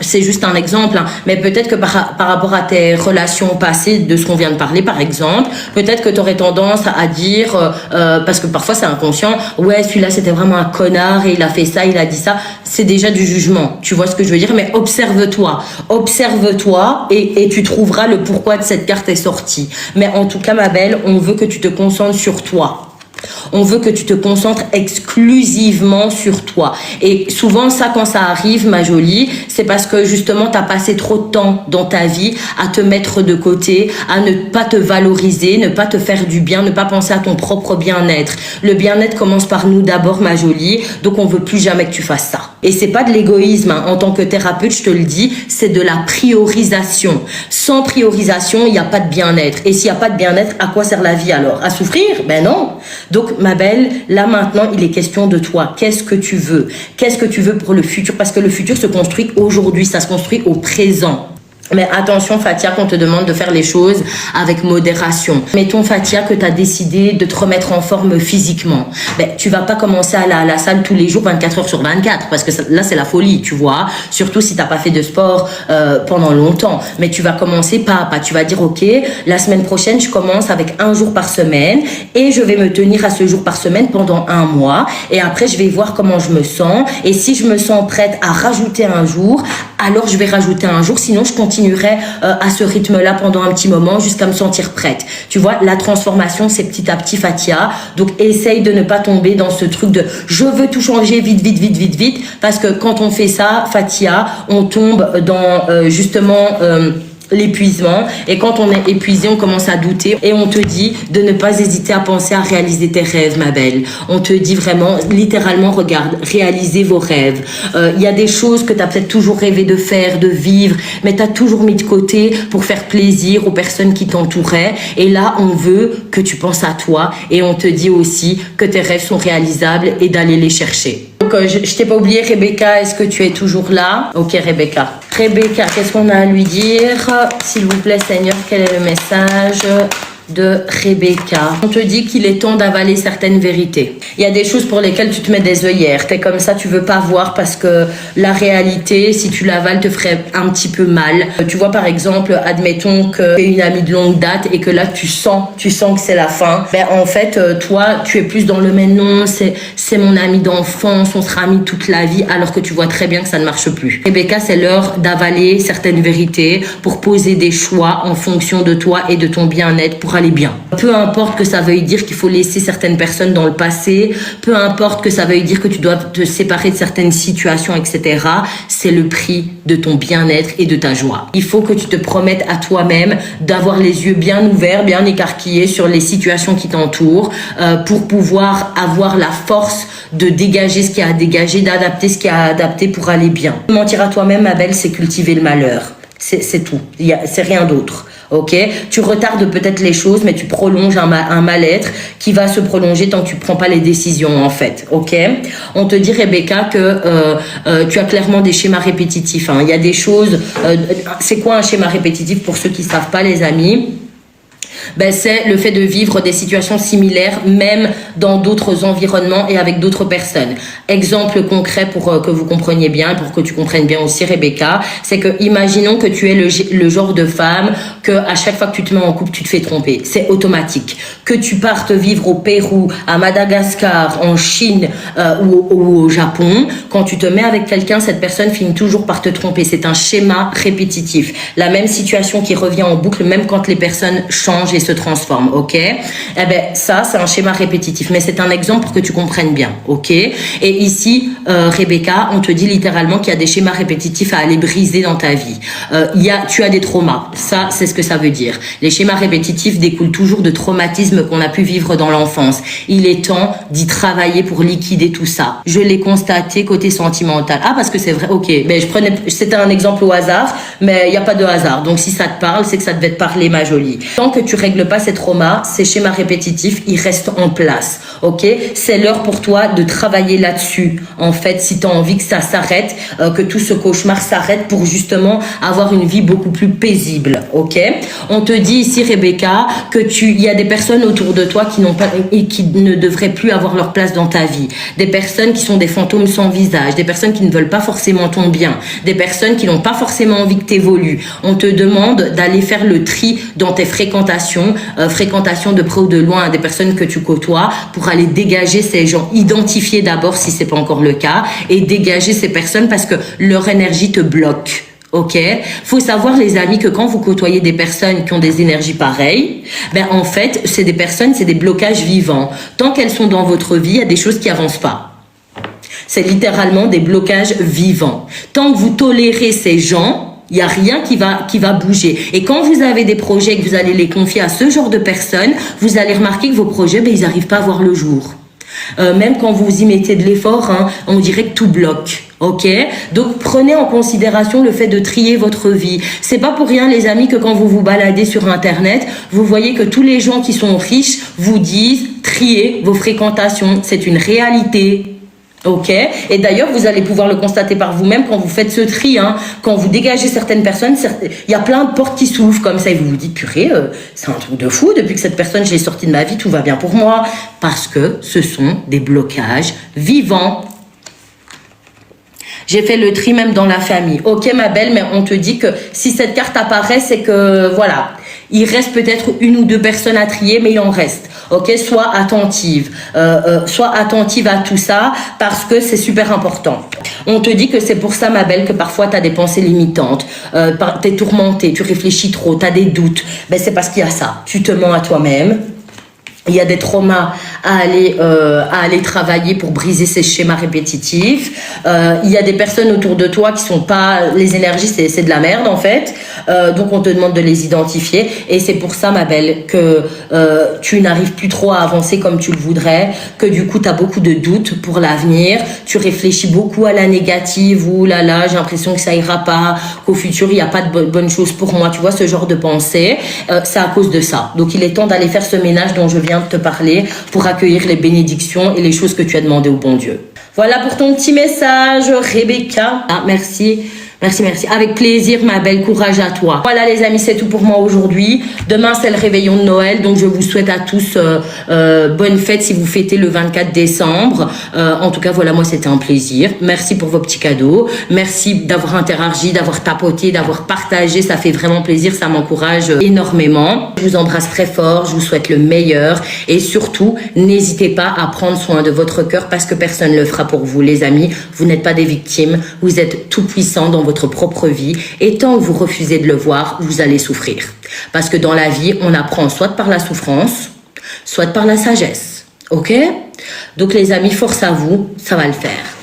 c'est juste un exemple, hein, mais peut-être que par rapport à tes relations passées, de ce qu'on vient de parler, par exemple, peut-être que tu aurais tendance à dire, parce que parfois c'est inconscient, ouais, celui-là c'était vraiment un connard et il a fait ça, il a dit ça. C'est déjà du jugement. Tu vois ce que je veux dire? Mais observe-toi et tu trouveras le pourquoi de cette carte est sortie. Mais en tout cas, ma belle, on veut que tu te concentres sur toi. On veut que tu te concentres exclusivement sur toi. Et souvent, ça, quand ça arrive, ma jolie, c'est parce que justement, tu as passé trop de temps dans ta vie à te mettre de côté, à ne pas te valoriser, ne pas te faire du bien, ne pas penser à ton propre bien-être. Le bien-être commence par nous d'abord, ma jolie. Donc, on veut plus jamais que tu fasses ça. Et c'est pas de l'égoïsme, hein. En tant que thérapeute, je te le dis, c'est de la priorisation. Sans priorisation, il n'y a pas de bien-être. Et s'il n'y a pas de bien-être, à quoi sert la vie alors? À souffrir? Ben non. Donc, ma belle, là maintenant, il est question de toi. Qu'est-ce que tu veux? Qu'est-ce que tu veux pour le futur? Parce que le futur se construit aujourd'hui, ça se construit au présent. Mais attention, Fatia, qu'on te demande de faire les choses avec modération. Mettons, Fatia, que tu as décidé de te remettre en forme physiquement. Ben, tu vas pas commencer à aller à la salle tous les jours, 24 heures sur 24, parce que là, c'est la folie, tu vois. Surtout si t'as pas fait de sport pendant longtemps. Mais tu vas commencer pas à pas. Tu vas dire, OK, la semaine prochaine, je commence avec 1 jour par semaine et je vais me tenir à ce jour par semaine pendant 1 mois. Et après, je vais voir comment je me sens. Et si je me sens prête à rajouter 1 jour, alors je vais rajouter 1 jour. Sinon, je continuerai à ce rythme-là pendant un petit moment jusqu'à me sentir prête. Tu vois, la transformation, c'est petit à petit, Fatia. Donc, essaye de ne pas tomber dans ce truc de « je veux tout changer vite, vite, vite, vite, vite ». Parce que quand on fait ça, Fatia, on tombe dans justement... l'épuisement, et quand on est épuisé, on commence à douter et on te dit de ne pas hésiter à penser à réaliser tes rêves, ma belle. On te dit vraiment, littéralement, regarde, réalisez vos rêves. Il y a des choses que tu as peut-être toujours rêvé de faire, de vivre, mais tu as toujours mis de côté pour faire plaisir aux personnes qui t'entouraient, et là on veut que tu penses à toi, et on te dit aussi que tes rêves sont réalisables et d'aller les chercher. Donc, je t'ai pas oublié, Rebecca, est-ce que tu es toujours là? Ok, Rebecca. Rebecca, qu'est-ce qu'on a à lui dire? S'il vous plaît, Seigneur, quel est le message de Rebecca? On te dit qu'il est temps d'avaler certaines vérités. Il y a des choses pour lesquelles tu te mets des œillères. T'es comme ça, tu veux pas voir parce que la réalité, si tu l'avales, te ferait un petit peu mal. Tu vois, par exemple, admettons que tu es une amie de longue date et que là, tu sens que c'est la fin. Ben, en fait, toi, tu es plus dans le mais non, c'est mon ami d'enfance, on sera amis toute la vie, alors que tu vois très bien que ça ne marche plus. Rebecca, c'est l'heure d'avaler certaines vérités pour poser des choix en fonction de toi et de ton bien-être pour aller bien. Peu importe que ça veuille dire qu'il faut laisser certaines personnes dans le passé, peu importe que ça veuille dire que tu dois te séparer de certaines situations, etc. C'est le prix de ton bien-être et de ta joie. Il faut que tu te promettes à toi-même d'avoir les yeux bien ouverts, bien écarquillés sur les situations qui t'entourent pour pouvoir avoir la force de dégager ce qu'il y a à dégager, d'adapter ce qu'il y a à adapter pour aller bien. Mentir à toi-même, ma belle, c'est cultiver le malheur. C'est tout. C'est rien d'autre. Ok, tu retardes peut-être les choses, mais tu prolonges un mal-être qui va se prolonger tant que tu prends pas les décisions, en fait. Ok, on te dit, Rebecca, que tu as clairement des schémas répétitifs. Hein. Il y a des choses. C'est quoi un schéma répétitif pour ceux qui savent pas, les amis? Ben, c'est le fait de vivre des situations similaires, même dans d'autres environnements et avec d'autres personnes. Exemple concret pour que vous compreniez bien, pour que tu comprennes bien aussi, Rebecca, c'est que imaginons que tu es le genre de femme que à chaque fois que tu te mets en couple, tu te fais tromper. C'est automatique. Que tu partes vivre au Pérou, à Madagascar, en Chine ou au Japon, quand tu te mets avec quelqu'un, cette personne finit toujours par te tromper. C'est un schéma répétitif. La même situation qui revient en boucle, même quand les personnes changent et se transforment, ok? Eh ben, ça, c'est un schéma répétitif, mais c'est un exemple pour que tu comprennes bien, ok? Et ici, Rebecca, on te dit littéralement qu'il y a des schémas répétitifs à aller briser dans ta vie. Tu as des traumas, ça, c'est ce que ça veut dire. Les schémas répétitifs découlent toujours de traumatismes qu'on a pu vivre dans l'enfance. Il est temps d'y travailler pour liquider tout ça. Je l'ai constaté côté sentimental. Ah, parce que c'est vrai, ok, ben, c'était un exemple au hasard, mais il n'y a pas de hasard. Donc, si ça te parle, c'est que ça devait te parler, ma jolie. Tant que tu règles règles pas ces traumas, ces schémas répétitifs, ils restent en place. Ok, c'est l'heure pour toi de travailler là-dessus. En fait, si tu as envie que ça s'arrête, que tout ce cauchemar s'arrête pour justement avoir une vie beaucoup plus paisible. Ok, on te dit ici, Rebecca, que il y a des personnes autour de toi qui n'ont pas et qui ne devraient plus avoir leur place dans ta vie. Des personnes qui sont des fantômes sans visage, des personnes qui ne veulent pas forcément ton bien, des personnes qui n'ont pas forcément envie que tu évolues. On te demande d'aller faire le tri dans tes fréquentations, fréquentations de près ou de loin, des personnes que tu côtoies, pour aller dégager ces gens, identifier d'abord si c'est pas encore le cas, et dégager ces personnes parce que leur énergie te bloque. Ok, faut savoir les amis que quand vous côtoyez des personnes qui ont des énergies pareilles, ben en fait c'est des personnes, c'est des blocages vivants. Tant qu'elles sont dans votre vie, il y a des choses qui avancent pas. C'est littéralement des blocages vivants. Tant que vous tolérez ces gens, il n'y a rien qui va bouger. Et quand vous avez des projets et que vous allez les confier à ce genre de personnes, vous allez remarquer que vos projets, ben ils n'arrivent pas à voir le jour. Même quand vous y mettez de l'effort, hein, on dirait que tout bloque. Ok, donc prenez en considération le fait de trier votre vie. C'est pas pour rien les amis que quand vous vous baladez sur internet, vous voyez que tous les gens qui sont riches vous disent trier vos fréquentations. C'est une réalité. Ok, et d'ailleurs vous allez pouvoir le constater par vous-même quand vous faites ce tri, hein, quand vous dégagez certaines personnes, il y a plein de portes qui s'ouvrent comme ça et vous vous dites purée, c'est un truc de fou, depuis que cette personne je l'ai sortie de ma vie, tout va bien pour moi, parce que ce sont des blocages vivants. J'ai fait le tri même dans la famille. Ok ma belle, mais on te dit que si cette carte apparaît, c'est que voilà, il reste peut-être une ou deux personnes à trier, mais il en reste. Ok, sois attentive à tout ça parce que c'est super important. On te dit que c'est pour ça ma belle que parfois tu as des pensées limitantes, t'es tourmentée, tu réfléchis trop, tu as des doutes. Ben c'est parce qu'il y a ça. Tu te mens à toi-même. Il y a des traumas à aller travailler pour briser ces schémas répétitifs. Il y a des personnes autour de toi qui sont pas, les énergies c'est de la merde en fait. Donc on te demande de les identifier et c'est pour ça ma belle que tu n'arrives plus trop à avancer comme tu le voudrais, que du coup tu as beaucoup de doutes pour l'avenir, tu réfléchis beaucoup à la négative, ouh là là, j'ai l'impression que ça ira pas, qu'au futur il n'y a pas de bonnes choses pour moi, tu vois ce genre de pensée, c'est à cause de ça. Donc il est temps d'aller faire ce ménage dont je viens de te parler pour accueillir les bénédictions et les choses que tu as demandées au bon Dieu. Voilà pour ton petit message, Rebecca. Ah, merci. Merci. Avec plaisir, ma belle, courage à toi. Voilà les amis, c'est tout pour moi aujourd'hui. Demain, c'est le réveillon de Noël, donc je vous souhaite à tous bonne fête si vous fêtez le 24 décembre. En tout cas, voilà, moi, c'était un plaisir. Merci pour vos petits cadeaux. Merci d'avoir interagi, d'avoir tapoté, d'avoir partagé. Ça fait vraiment plaisir, ça m'encourage énormément. Je vous embrasse très fort, je vous souhaite le meilleur. Et surtout, n'hésitez pas à prendre soin de votre cœur parce que personne ne le fera pour vous, les amis. Vous n'êtes pas des victimes, vous êtes tout puissants dans votre propre vie et tant que vous refusez de le voir, vous allez souffrir. Parce que dans la vie, on apprend soit par la souffrance, soit par la sagesse. Ok? Donc les amis, force à vous, ça va le faire.